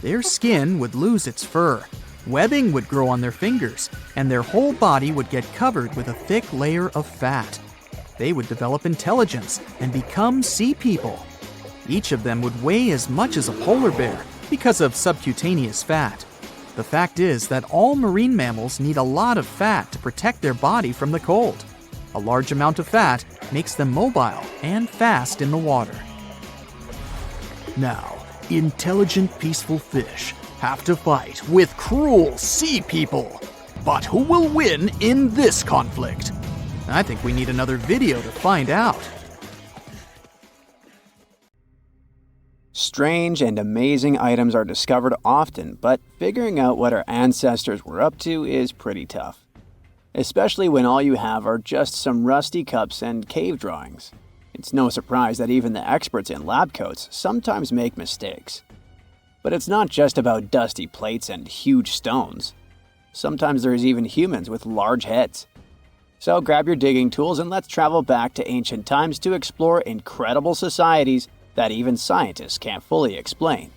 Their skin would lose its fur, webbing would grow on their fingers, and their whole body would get covered with a thick layer of fat. They would develop intelligence and become sea people. Each of them would weigh as much as a polar bear because of subcutaneous fat. The fact is that all marine mammals need a lot of fat to protect their body from the cold. A large amount of fat makes them mobile and fast in the water. Now, intelligent, peaceful fish have to fight with cruel sea people. But who will win in this conflict? I think we need another video to find out. Strange and amazing items are discovered often, but figuring out what our ancestors were up to is pretty tough. Especially when all you have are just some rusty cups and cave drawings. It's no surprise that even the experts in lab coats sometimes make mistakes. But it's not just about dusty plates and huge stones. Sometimes there's even humans with large heads. So grab your digging tools and let's travel back to ancient times to explore incredible societies that even scientists can't fully explain.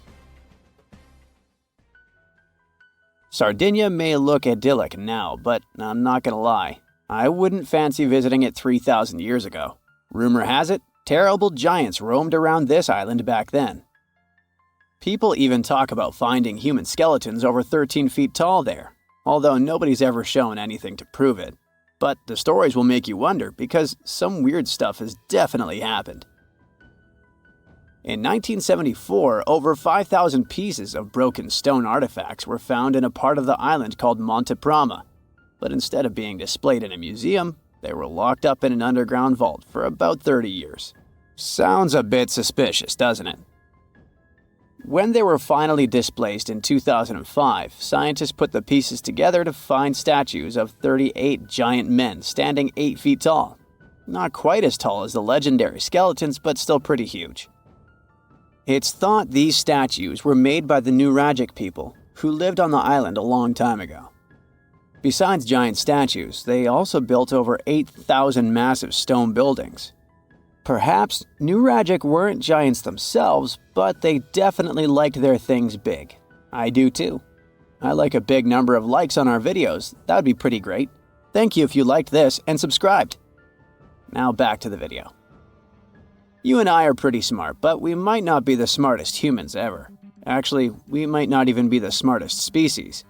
Sardinia may look idyllic now, but I'm not gonna lie, I wouldn't fancy visiting it 3,000 years ago. Rumor has it, terrible giants roamed around this island back then. People even talk about finding human skeletons over 13 feet tall there, although nobody's ever shown anything to prove it. But the stories will make you wonder because some weird stuff has definitely happened. In 1974, over 5,000 pieces of broken stone artifacts were found in a part of the island called Monte Prama, but instead of being displayed in a museum, they were locked up in an underground vault for about 30 years. Sounds a bit suspicious, doesn't it? When they were finally displaced in 2005, scientists put the pieces together to find statues of 38 giant men standing 8 feet tall. Not quite as tall as the legendary skeletons, but still pretty huge. It's thought these statues were made by the Nuragic people, who lived on the island a long time ago. Besides giant statues, they also built over 8,000 massive stone buildings. Perhaps Nuragic weren't giants themselves, but they definitely liked their things big. I do too. I like a big number of likes on our videos. That would be pretty great. Thank you if you liked this and subscribed. Now back to the video. You and I are pretty smart, but we might not be the smartest humans ever. Actually, we might not even be the smartest species.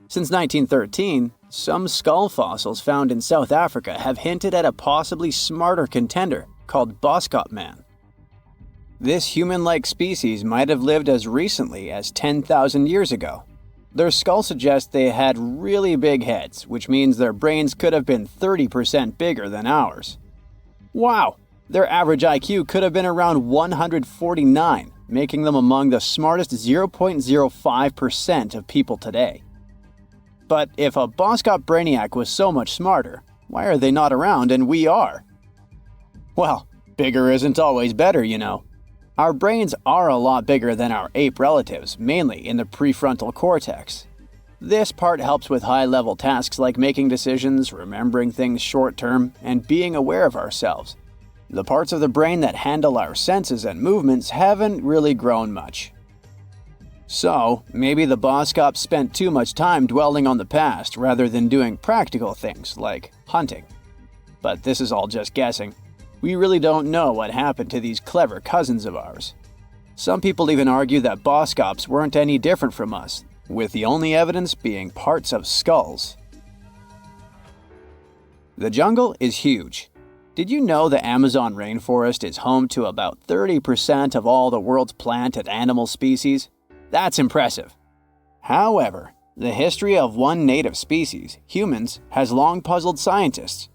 Since 1913, some skull fossils found in South Africa have hinted at a possibly smarter contender called Boskop Man. This human-like species might have lived as recently as 10,000 years ago. Their skull suggests they had really big heads, which means their brains could have been 30% bigger than ours. Wow, Their average IQ could have been around 149, making them among the smartest 0.05% of people today. But if a Boskop brainiac was so much smarter, why are they not around and we are? Well, bigger isn't always better, you know. Our brains are a lot bigger than our ape relatives, mainly in the prefrontal cortex. This part helps with high-level tasks like making decisions, remembering things short-term, and being aware of ourselves. The parts of the brain that handle our senses and movements haven't really grown much. So, maybe the Boskops spent too much time dwelling on the past rather than doing practical things like hunting. But this is all just guessing. We really don't know what happened to these clever cousins of ours. Some people even argue that Boskops weren't any different from us, with the only evidence being parts of skulls. The jungle is huge. Did you know the Amazon rainforest is home to about 30% of all the world's plant and animal species? That's impressive. However, the history of one native species, humans, has long puzzled scientists.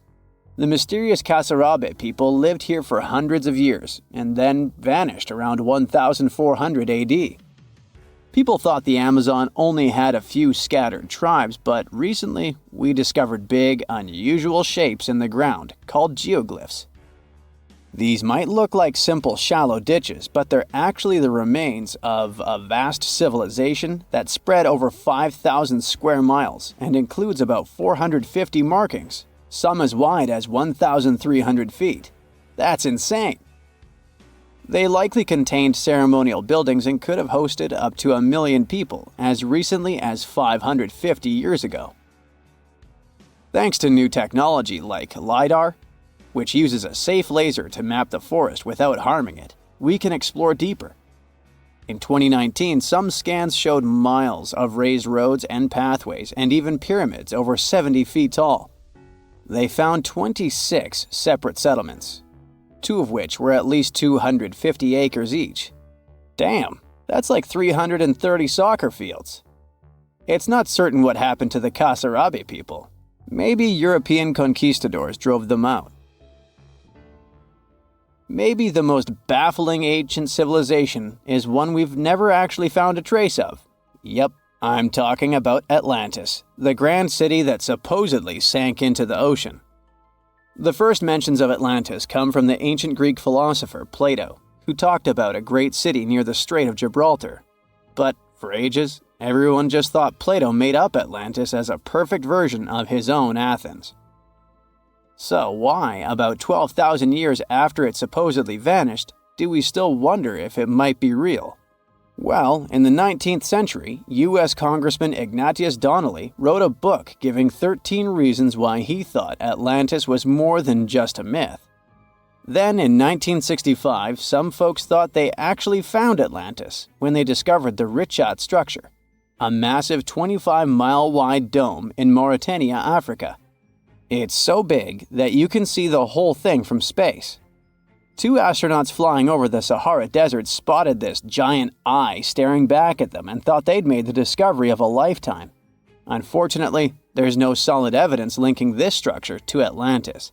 The mysterious Kasarabe people lived here for hundreds of years and then vanished around 1400 AD. People thought the Amazon only had a few scattered tribes, but recently we discovered big, unusual shapes in the ground called geoglyphs. These might look like simple shallow ditches, but they're actually the remains of a vast civilization that spread over 5,000 square miles and includes about 450 markings, some as wide as 1,300 feet. That's insane! They likely contained ceremonial buildings and could have hosted up to 1 million people as recently as 550 years ago. Thanks to new technology like LiDAR, which uses a safe laser to map the forest without harming it, we can explore deeper. In 2019, some scans showed miles of raised roads and pathways and even pyramids over 70 feet tall. They found 26 separate settlements, 2 of which were at least 250 acres each. Damn, that's like 330 soccer fields. It's not certain what happened to the Kasarabe people. Maybe European conquistadors drove them out. Maybe the most baffling ancient civilization is one we've never actually found a trace of. Yep, I'm talking about Atlantis, the grand city that supposedly sank into the ocean. The first mentions of Atlantis come from the ancient Greek philosopher Plato, who talked about a great city near the Strait of Gibraltar. But for ages, everyone just thought Plato made up Atlantis as a perfect version of his own Athens. So why, about 12,000 years after it supposedly vanished, do we still wonder if it might be real? Well, in the 19th century, U.S. Congressman Ignatius Donnelly wrote a book giving 13 reasons why he thought Atlantis was more than just a myth. Then, in 1965, some folks thought they actually found Atlantis when they discovered the Richat structure, a massive 25-mile-wide dome in Mauritania, Africa. It's so big that you can see the whole thing from space. 2 astronauts flying over the Sahara Desert spotted this giant eye staring back at them and thought they'd made the discovery of a lifetime. Unfortunately, there's no solid evidence linking this structure to Atlantis.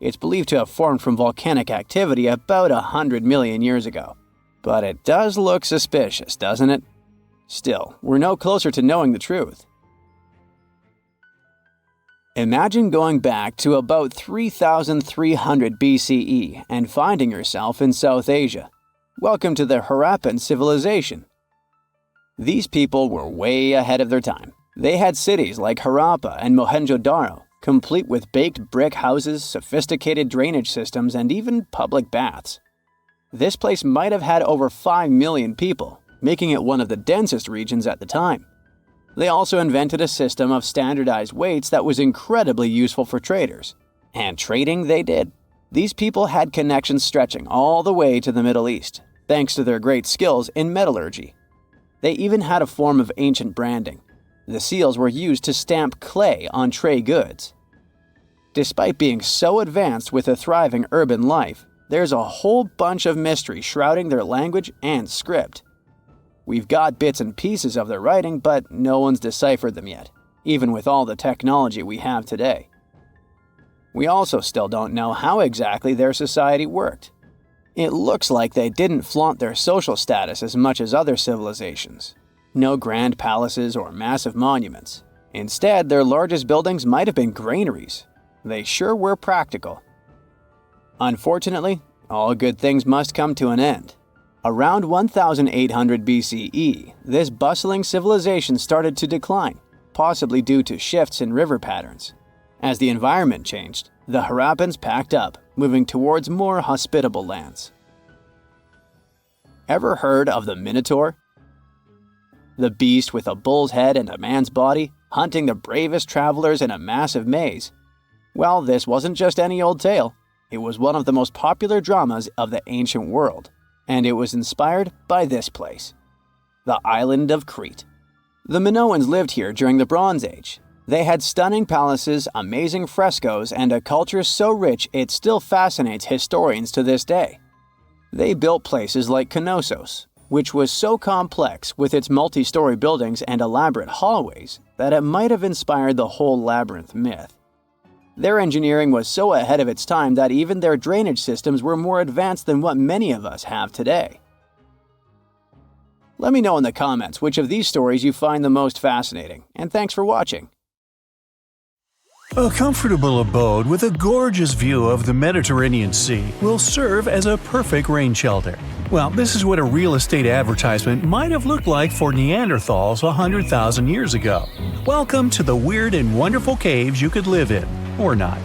It's believed to have formed from volcanic activity about 100 million years ago. But it does look suspicious, doesn't it? Still, we're no closer to knowing the truth. Imagine going back to about 3,300 BCE and finding yourself in South Asia. Welcome to the Harappan civilization. These people were way ahead of their time. They had cities like Harappa and Mohenjo-Daro, complete with baked brick houses, sophisticated drainage systems, and even public baths. This place might have had over 5 million people, making it one of the densest regions at the time. They also invented a system of standardized weights that was incredibly useful for traders. And trading they did. These people had connections stretching all the way to the Middle East, thanks to their great skills in metallurgy. They even had a form of ancient branding. The seals were used to stamp clay on tray goods. Despite being so advanced with a thriving urban life, there's a whole bunch of mystery shrouding their language and script. We've got bits and pieces of their writing, but no one's deciphered them yet, even with all the technology we have today. We also still don't know how exactly their society worked. It looks like they didn't flaunt their social status as much as other civilizations. No grand palaces or massive monuments. Instead, their largest buildings might have been granaries. They sure were practical. Unfortunately, all good things must come to an end. Around 1800 BCE, this bustling civilization started to decline, possibly due to shifts in river patterns. As the environment changed, the Harappans packed up, moving towards more hospitable lands. Ever heard of the Minotaur? The beast with a bull's head and a man's body, hunting the bravest travelers in a massive maze. Well, this wasn't just any old tale. It was one of the most popular dramas of the ancient world, and it was inspired by this place, the island of Crete. The Minoans lived here during the Bronze Age. They had stunning palaces, amazing frescoes, and a culture so rich it still fascinates historians to this day. They built places like Knossos, which was so complex with its multi-story buildings and elaborate hallways that it might have inspired the whole labyrinth myth. Their engineering was so ahead of its time that even their drainage systems were more advanced than what many of us have today. Let me know in the comments which of these stories you find the most fascinating, and thanks for watching. A comfortable abode with a gorgeous view of the Mediterranean Sea will serve as a perfect rain shelter. Well, this is what a real estate advertisement might have looked like for Neanderthals 100,000 years ago. Welcome to the weird and wonderful caves you could live in, or not.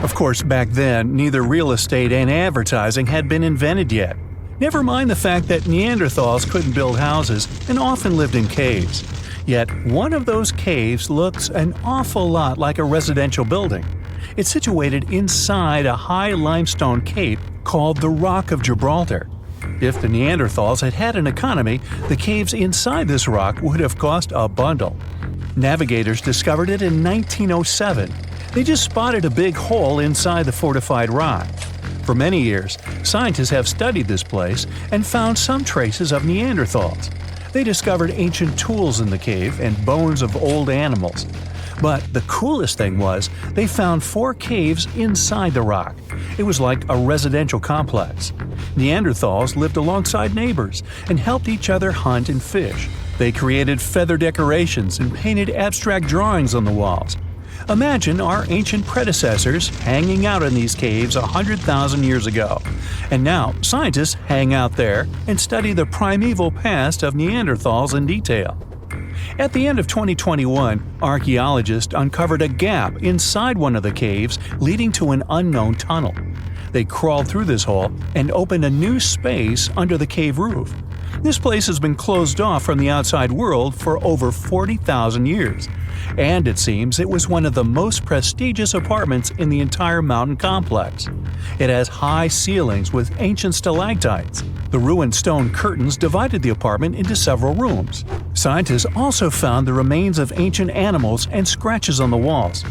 Of course, back then, neither real estate and advertising had been invented yet. Never mind the fact that Neanderthals couldn't build houses and often lived in caves. Yet, one of those caves looks an awful lot like a residential building. It's situated inside a high limestone cape called the Rock of Gibraltar. If the Neanderthals had had an economy, the caves inside this rock would have cost a bundle. Navigators discovered it in 1907. They just spotted a big hole inside the fortified rock. For many years, scientists have studied this place and found some traces of Neanderthals. They discovered ancient tools in the cave and bones of old animals. But the coolest thing was, they found 4 caves inside the rock. It was like a residential complex. Neanderthals lived alongside neighbors and helped each other hunt and fish. They created feather decorations and painted abstract drawings on the walls. Imagine our ancient predecessors hanging out in these caves 100,000 years ago. And now, scientists hang out there and study the primeval past of Neanderthals in detail. At the end of 2021, archaeologists uncovered a gap inside one of the caves leading to an unknown tunnel. They crawled through this hole and opened a new space under the cave roof. This place has been closed off from the outside world for over 40,000 years. And it seems it was one of the most prestigious apartments in the entire mountain complex. It has high ceilings with ancient stalactites. The ruined stone curtains divided the apartment into several rooms. Scientists also found the remains of ancient animals and scratches on the walls.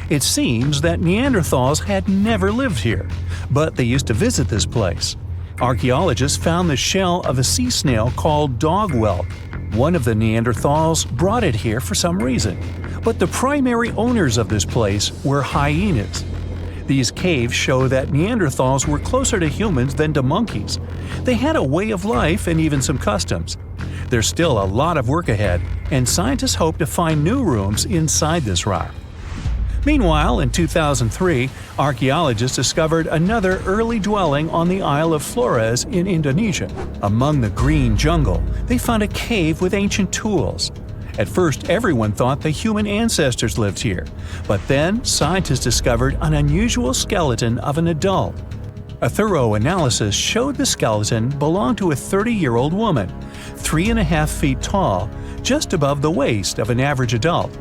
It seems that Neanderthals had never lived here, but they used to visit this place. Archaeologists found the shell of a sea snail called dog whelk. One of the Neanderthals brought it here for some reason, but the primary owners of this place were hyenas. These caves show that Neanderthals were closer to humans than to monkeys. They had a way of life and even some customs. There's still a lot of work ahead, and scientists hope to find new rooms inside this rock. Meanwhile, in 2003, archaeologists discovered another early dwelling on the Isle of Flores in Indonesia. Among the green jungle, they found a cave with ancient tools. At first, everyone thought the human ancestors lived here, but then scientists discovered an unusual skeleton of an adult. A thorough analysis showed the skeleton belonged to a 30-year-old woman, 3.5 feet tall, just above the waist of an average adult.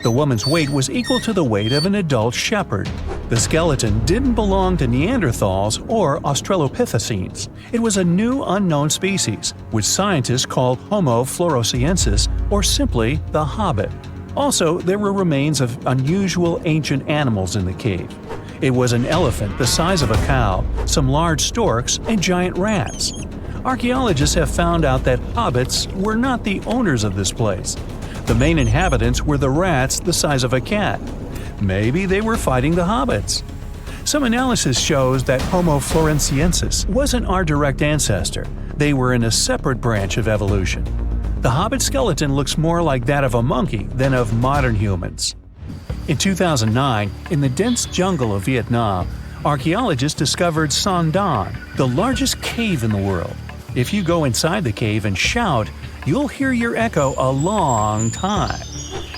The woman's weight was equal to the weight of an adult shepherd. The skeleton didn't belong to Neanderthals or Australopithecines. It was a new unknown species, which scientists called Homo floresiensis, or simply the hobbit. Also, there were remains of unusual ancient animals in the cave. It was an elephant the size of a cow, some large storks, and giant rats. Archaeologists have found out that hobbits were not the owners of this place. The main inhabitants were the rats the size of a cat. Maybe they were fighting the hobbits. Some analysis shows that Homo floresiensis wasn't our direct ancestor. They were in a separate branch of evolution. The hobbit skeleton looks more like that of a monkey than of modern humans. In 2009, in the dense jungle of Vietnam, archaeologists discovered Sundong, the largest cave in the world. If you go inside the cave and shout, you'll hear your echo a long time.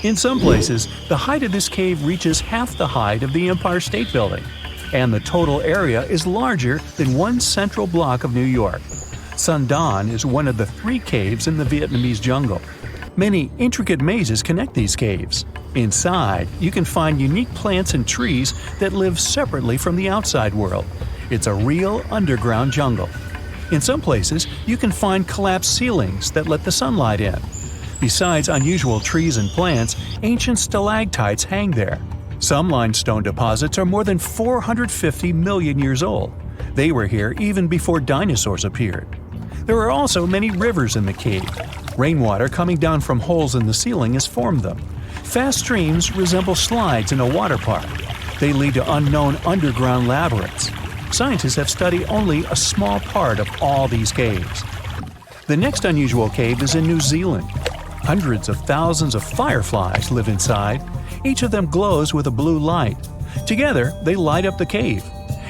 In some places, the height of this cave reaches half the height of the Empire State Building, and the total area is larger than one central block of New York. Sundong is one of the 3 caves in the Vietnamese jungle. Many intricate mazes connect these caves. Inside, you can find unique plants and trees that live separately from the outside world. It's a real underground jungle. In some places, you can find collapsed ceilings that let the sunlight in. Besides unusual trees and plants, ancient stalactites hang there. Some limestone deposits are more than 450 million years old. They were here even before dinosaurs appeared. There are also many rivers in the cave. Rainwater coming down from holes in the ceiling has formed them. Fast streams resemble slides in a water park. They lead to unknown underground labyrinths. Scientists have studied only a small part of all these caves. The next unusual cave is in New Zealand. Hundreds of thousands of fireflies live inside. Each of them glows with a blue light. Together, they light up the cave.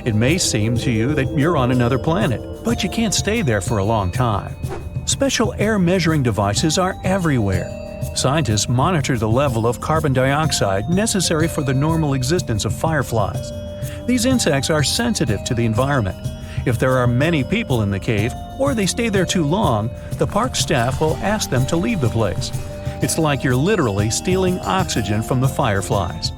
It may seem to you that you're on another planet, but you can't stay there for a long time. Special air measuring devices are everywhere. Scientists monitor the level of carbon dioxide necessary for the normal existence of fireflies. These insects are sensitive to the environment. If there are many people in the cave, or they stay there too long, the park staff will ask them to leave the place. It's like you're literally stealing oxygen from the fireflies.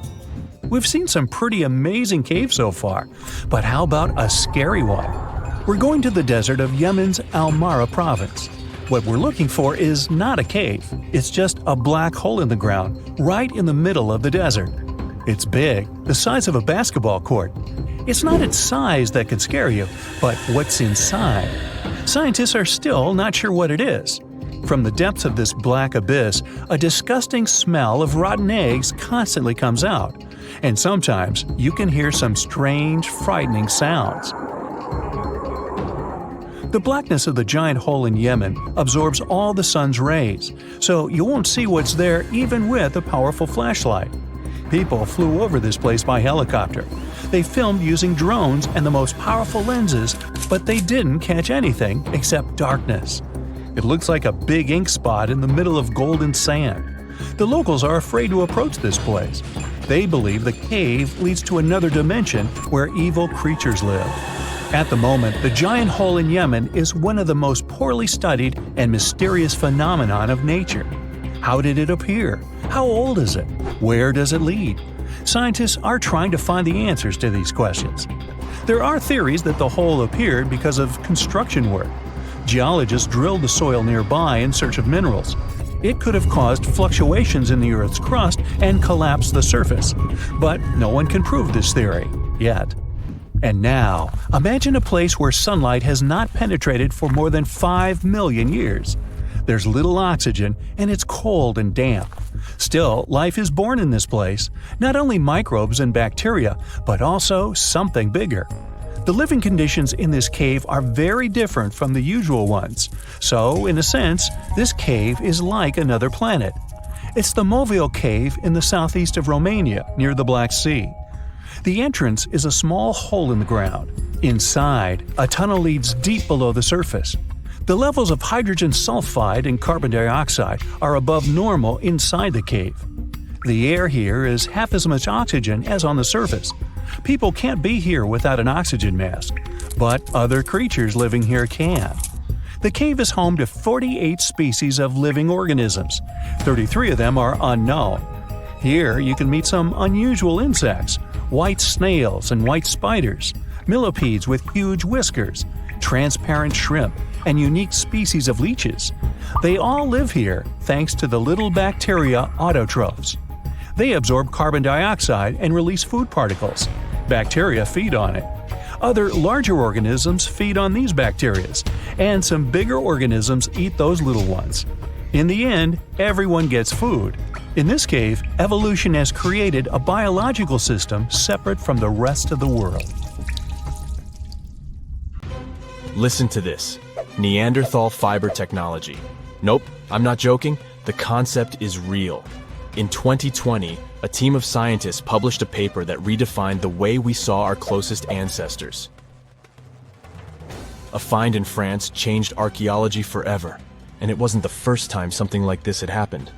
We've seen some pretty amazing caves so far, but how about a scary one? We're going to the desert of Yemen's Al-Mara province. What we're looking for is not a cave, it's just a black hole in the ground, right in the middle of the desert. It's big, the size of a basketball court. It's not its size that could scare you, but what's inside. Scientists are still not sure what it is. From the depths of this black abyss, a disgusting smell of rotten eggs constantly comes out, and sometimes you can hear some strange, frightening sounds. The blackness of the giant hole in Yemen absorbs all the sun's rays, so you won't see what's there even with a powerful flashlight. People flew over this place by helicopter. They filmed using drones and the most powerful lenses, but they didn't catch anything except darkness. It looks like a big ink spot in the middle of golden sand. The locals are afraid to approach this place. They believe the cave leads to another dimension where evil creatures live. At the moment, the giant hole in Yemen is one of the most poorly studied and mysterious phenomenon of nature. How did it appear? How old is it? Where does it lead? Scientists are trying to find the answers to these questions. There are theories that the hole appeared because of construction work. Geologists drilled the soil nearby in search of minerals. It could have caused fluctuations in the Earth's crust and collapsed the surface. But no one can prove this theory, yet. And now, imagine a place where sunlight has not penetrated for more than 5 million years. There's little oxygen, and it's cold and damp. Still, life is born in this place, not only microbes and bacteria, but also something bigger. The living conditions in this cave are very different from the usual ones, so, in a sense, this cave is like another planet. It's the Movile Cave in the southeast of Romania, near the Black Sea. The entrance is a small hole in the ground. Inside, a tunnel leads deep below the surface. The levels of hydrogen sulfide and carbon dioxide are above normal inside the cave. The air here is half as much oxygen as on the surface. People can't be here without an oxygen mask, but other creatures living here can. The cave is home to 48 species of living organisms. 33 of them are unknown. Here you can meet some unusual insects, white snails and white spiders, millipedes with huge whiskers, transparent shrimp, and unique species of leeches. They all live here thanks to the little bacteria autotrophs. They absorb carbon dioxide and release food particles. Bacteria feed on it. Other larger organisms feed on these bacteria, and some bigger organisms eat those little ones. In the end, everyone gets food. In this cave, evolution has created a biological system separate from the rest of the world. Listen to this. Neanderthal fiber technology. Nope, I'm not joking. The concept is real. In 2020, a team of scientists published a paper that redefined the way we saw our closest ancestors. A find in France changed archaeology forever, and it wasn't the first time something like this had happened.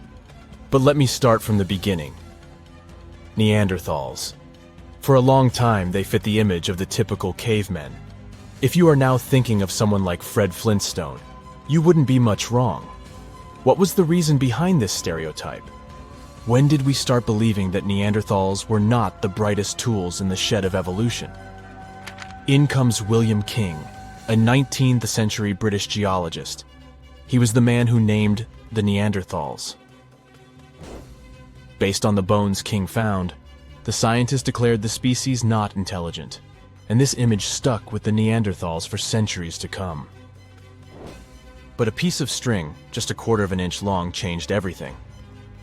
But let me start from the beginning. Neanderthals. For a long time, they fit the image of the typical cavemen. If you are now thinking of someone like Fred Flintstone, you wouldn't be much wrong. What was the reason behind this stereotype? When did we start believing that Neanderthals were not the brightest tools in the shed of evolution? In comes William King, a 19th century British geologist. He was the man who named the Neanderthals. Based on the bones King found, the scientist declared the species not intelligent, and this image stuck with the Neanderthals for centuries to come. But a piece of string, just a quarter of an inch long, changed everything.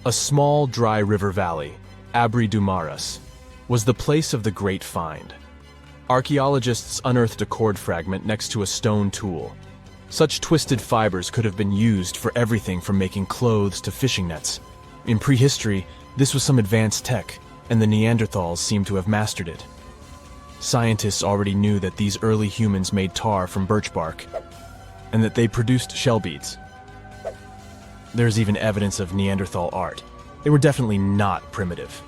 A small, dry river valley, Abri du Maras, was the place of the great find. Archaeologists unearthed a cord fragment next to a stone tool. Such twisted fibers could have been used for everything from making clothes to fishing nets. In prehistory, this was some advanced tech, and the Neanderthals seemed to have mastered it. Scientists already knew that these early humans made tar from birch bark, and that they produced shell beads. There's even evidence of Neanderthal art. They were definitely not primitive.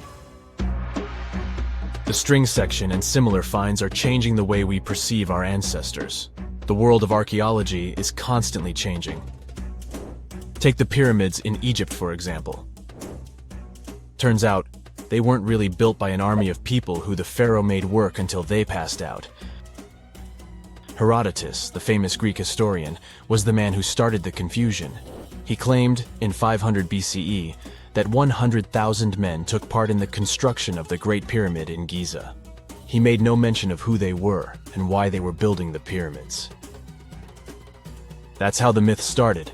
The string section and similar finds are changing the way we perceive our ancestors. The world of archaeology is constantly changing. Take the pyramids in Egypt, for example. Turns out, they weren't really built by an army of people who the pharaoh made work until they passed out. Herodotus, the famous Greek historian, was the man who started the confusion. He claimed, in 500 BCE, that 100,000 men took part in the construction of the Great Pyramid in Giza. He made no mention of who they were and why they were building the pyramids. That's how the myth started.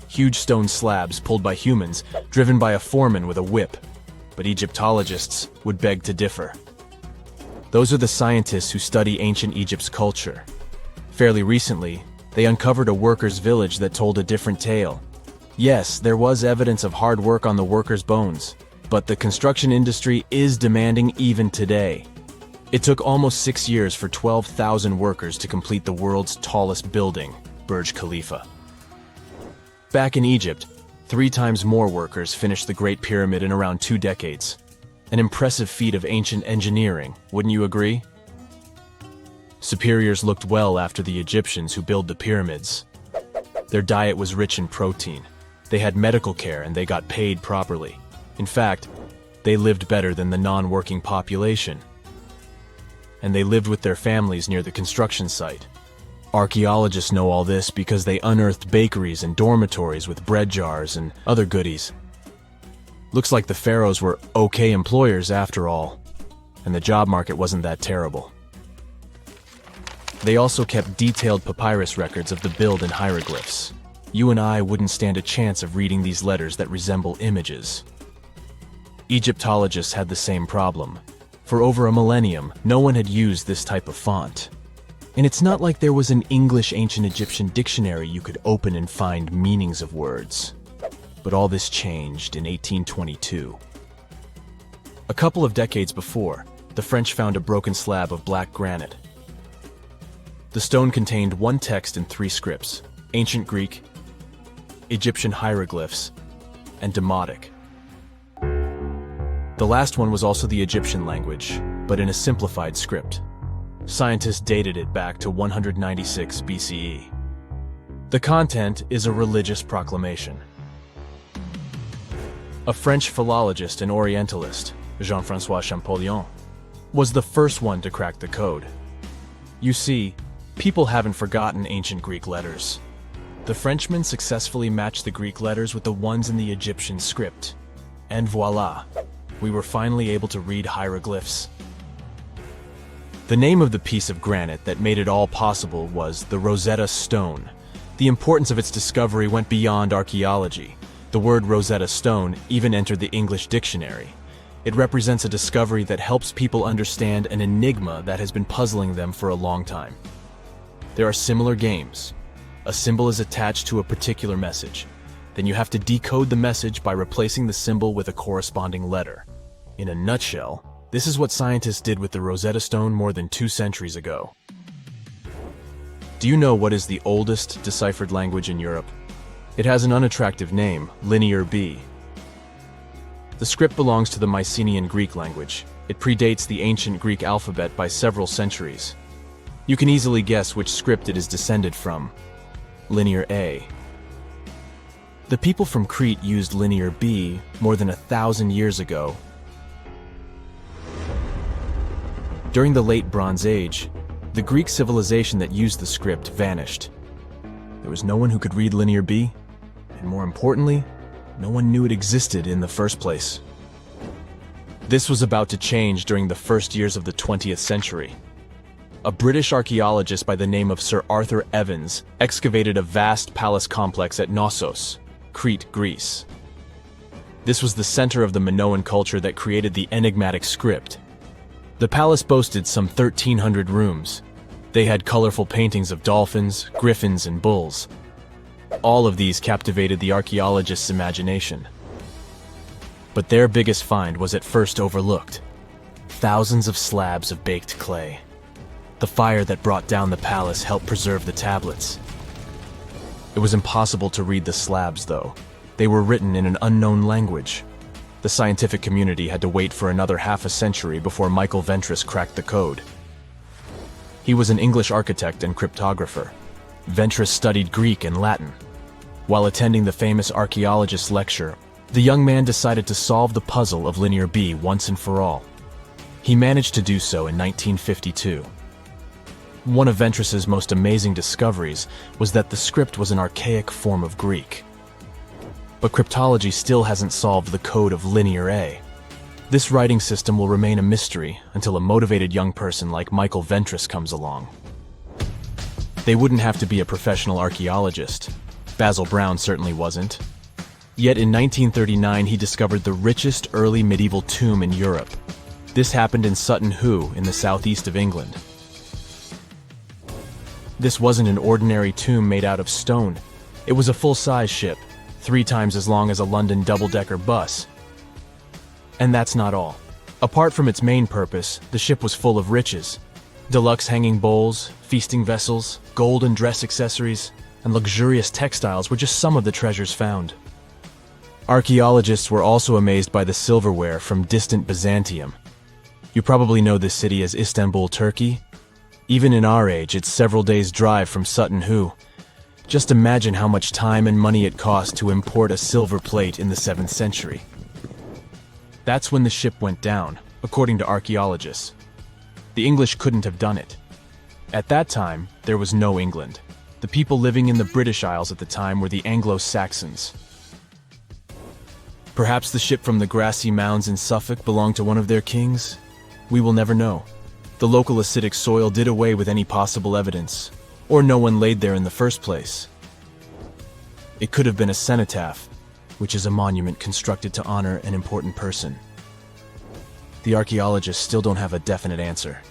Huge stone slabs pulled by humans, driven by a foreman with a whip. But Egyptologists would beg to differ. Those are the scientists who study ancient Egypt's culture. Fairly recently, they uncovered a workers' village that told a different tale. Yes, there was evidence of hard work on the workers' bones, but the construction industry is demanding even today. It took almost 6 years for 12,000 workers to complete the world's tallest building, Burj Khalifa. Back in Egypt, 3 times more workers finished the Great Pyramid in around 2 decades. An impressive feat of ancient engineering, wouldn't you agree? Superiors looked well after the Egyptians who built the pyramids. Their diet was rich in protein. They had medical care and they got paid properly. In fact, they lived better than the non-working population. And they lived with their families near the construction site. Archaeologists know all this because they unearthed bakeries and dormitories with bread jars and other goodies. Looks like the pharaohs were okay employers after all, and the job market wasn't that terrible. They also kept detailed papyrus records of the build and hieroglyphs. You and I wouldn't stand a chance of reading these letters that resemble images. Egyptologists had the same problem. For over a millennium, no one had used this type of font. And it's not like there was an English ancient Egyptian dictionary you could open and find meanings of words. But all this changed in 1822. A couple of decades before, the French found a broken slab of black granite. The stone contained one text in 3 scripts: Ancient Greek, Egyptian hieroglyphs, and Demotic. The last one was also the Egyptian language, but in a simplified script. Scientists dated it back to 196 BCE. The content is a religious proclamation. A French philologist and Orientalist, Jean-François Champollion, was the first one to crack the code. You see, people haven't forgotten ancient Greek letters. The Frenchman successfully matched the Greek letters with the ones in the Egyptian script. And voila, we were finally able to read hieroglyphs. The name of the piece of granite that made it all possible was the Rosetta Stone. The importance of its discovery went beyond archaeology. The word Rosetta Stone even entered the English dictionary. It represents a discovery that helps people understand an enigma that has been puzzling them for a long time. There are similar games. A symbol is attached to a particular message. Then you have to decode the message by replacing the symbol with a corresponding letter. In a nutshell, this is what scientists did with the Rosetta Stone more than 2 centuries ago. Do you know what is the oldest deciphered language in Europe? It has an unattractive name, Linear B. The script belongs to the Mycenaean Greek language. It predates the ancient Greek alphabet by several centuries. You can easily guess which script it is descended from. Linear A. The people from Crete used Linear B more than 1,000 years ago. During the Late Bronze Age, the Greek civilization that used the script vanished. There was no one who could read Linear B, and more importantly, no one knew it existed in the first place. This was about to change during the first years of the 20th century. A British archaeologist by the name of Sir Arthur Evans excavated a vast palace complex at Knossos, Crete, Greece. This was the center of the Minoan culture that created the enigmatic script. The palace boasted some 1,300 rooms. They had colorful paintings of dolphins, griffins, and bulls. All of these captivated the archaeologists' imagination. But their biggest find was at first overlooked. Thousands of slabs of baked clay. The fire that brought down the palace helped preserve the tablets. It was impossible to read the slabs, though. They were written in an unknown language. The scientific community had to wait for another half a century before Michael Ventris cracked the code. He was an English architect and cryptographer. Ventris studied Greek and Latin. While attending the famous archaeologist's lecture, the young man decided to solve the puzzle of Linear B once and for all. He managed to do so in 1952. One of Ventris's most amazing discoveries was that the script was an archaic form of Greek. But cryptology still hasn't solved the code of Linear A. This writing system will remain a mystery until a motivated young person like Michael Ventris comes along. They wouldn't have to be a professional archaeologist. Basil Brown certainly wasn't. Yet in 1939 he discovered the richest early medieval tomb in Europe. This happened in Sutton Hoo in the southeast of England. This wasn't an ordinary tomb made out of stone. It was a full-size ship, 3 times as long as a London double-decker bus. And that's not all. Apart from its main purpose, the ship was full of riches. Deluxe hanging bowls, feasting vessels, gold and dress accessories, and luxurious textiles were just some of the treasures found. Archaeologists were also amazed by the silverware from distant Byzantium. You probably know this city as Istanbul, Turkey. Even in our age, it's several days' drive from Sutton Hoo. Just imagine how much time and money it cost to import a silver plate in the 7th century. That's when the ship went down, according to archaeologists. The English couldn't have done it. At that time, there was no England. The people living in the British Isles at the time were the Anglo-Saxons. Perhaps the ship from the grassy mounds in Suffolk belonged to one of their kings? We will never know. The local acidic soil did away with any possible evidence, or no one laid there in the first place. It could have been a cenotaph, which is a monument constructed to honor an important person. The archaeologists still don't have a definite answer.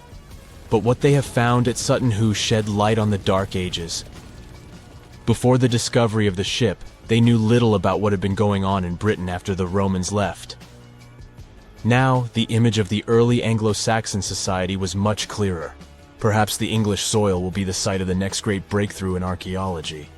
But what they have found at Sutton Hoo shed light on the Dark Ages. Before the discovery of the ship, they knew little about what had been going on in Britain after the Romans left. Now, the image of the early Anglo-Saxon society was much clearer. Perhaps the English soil will be the site of the next great breakthrough in archaeology.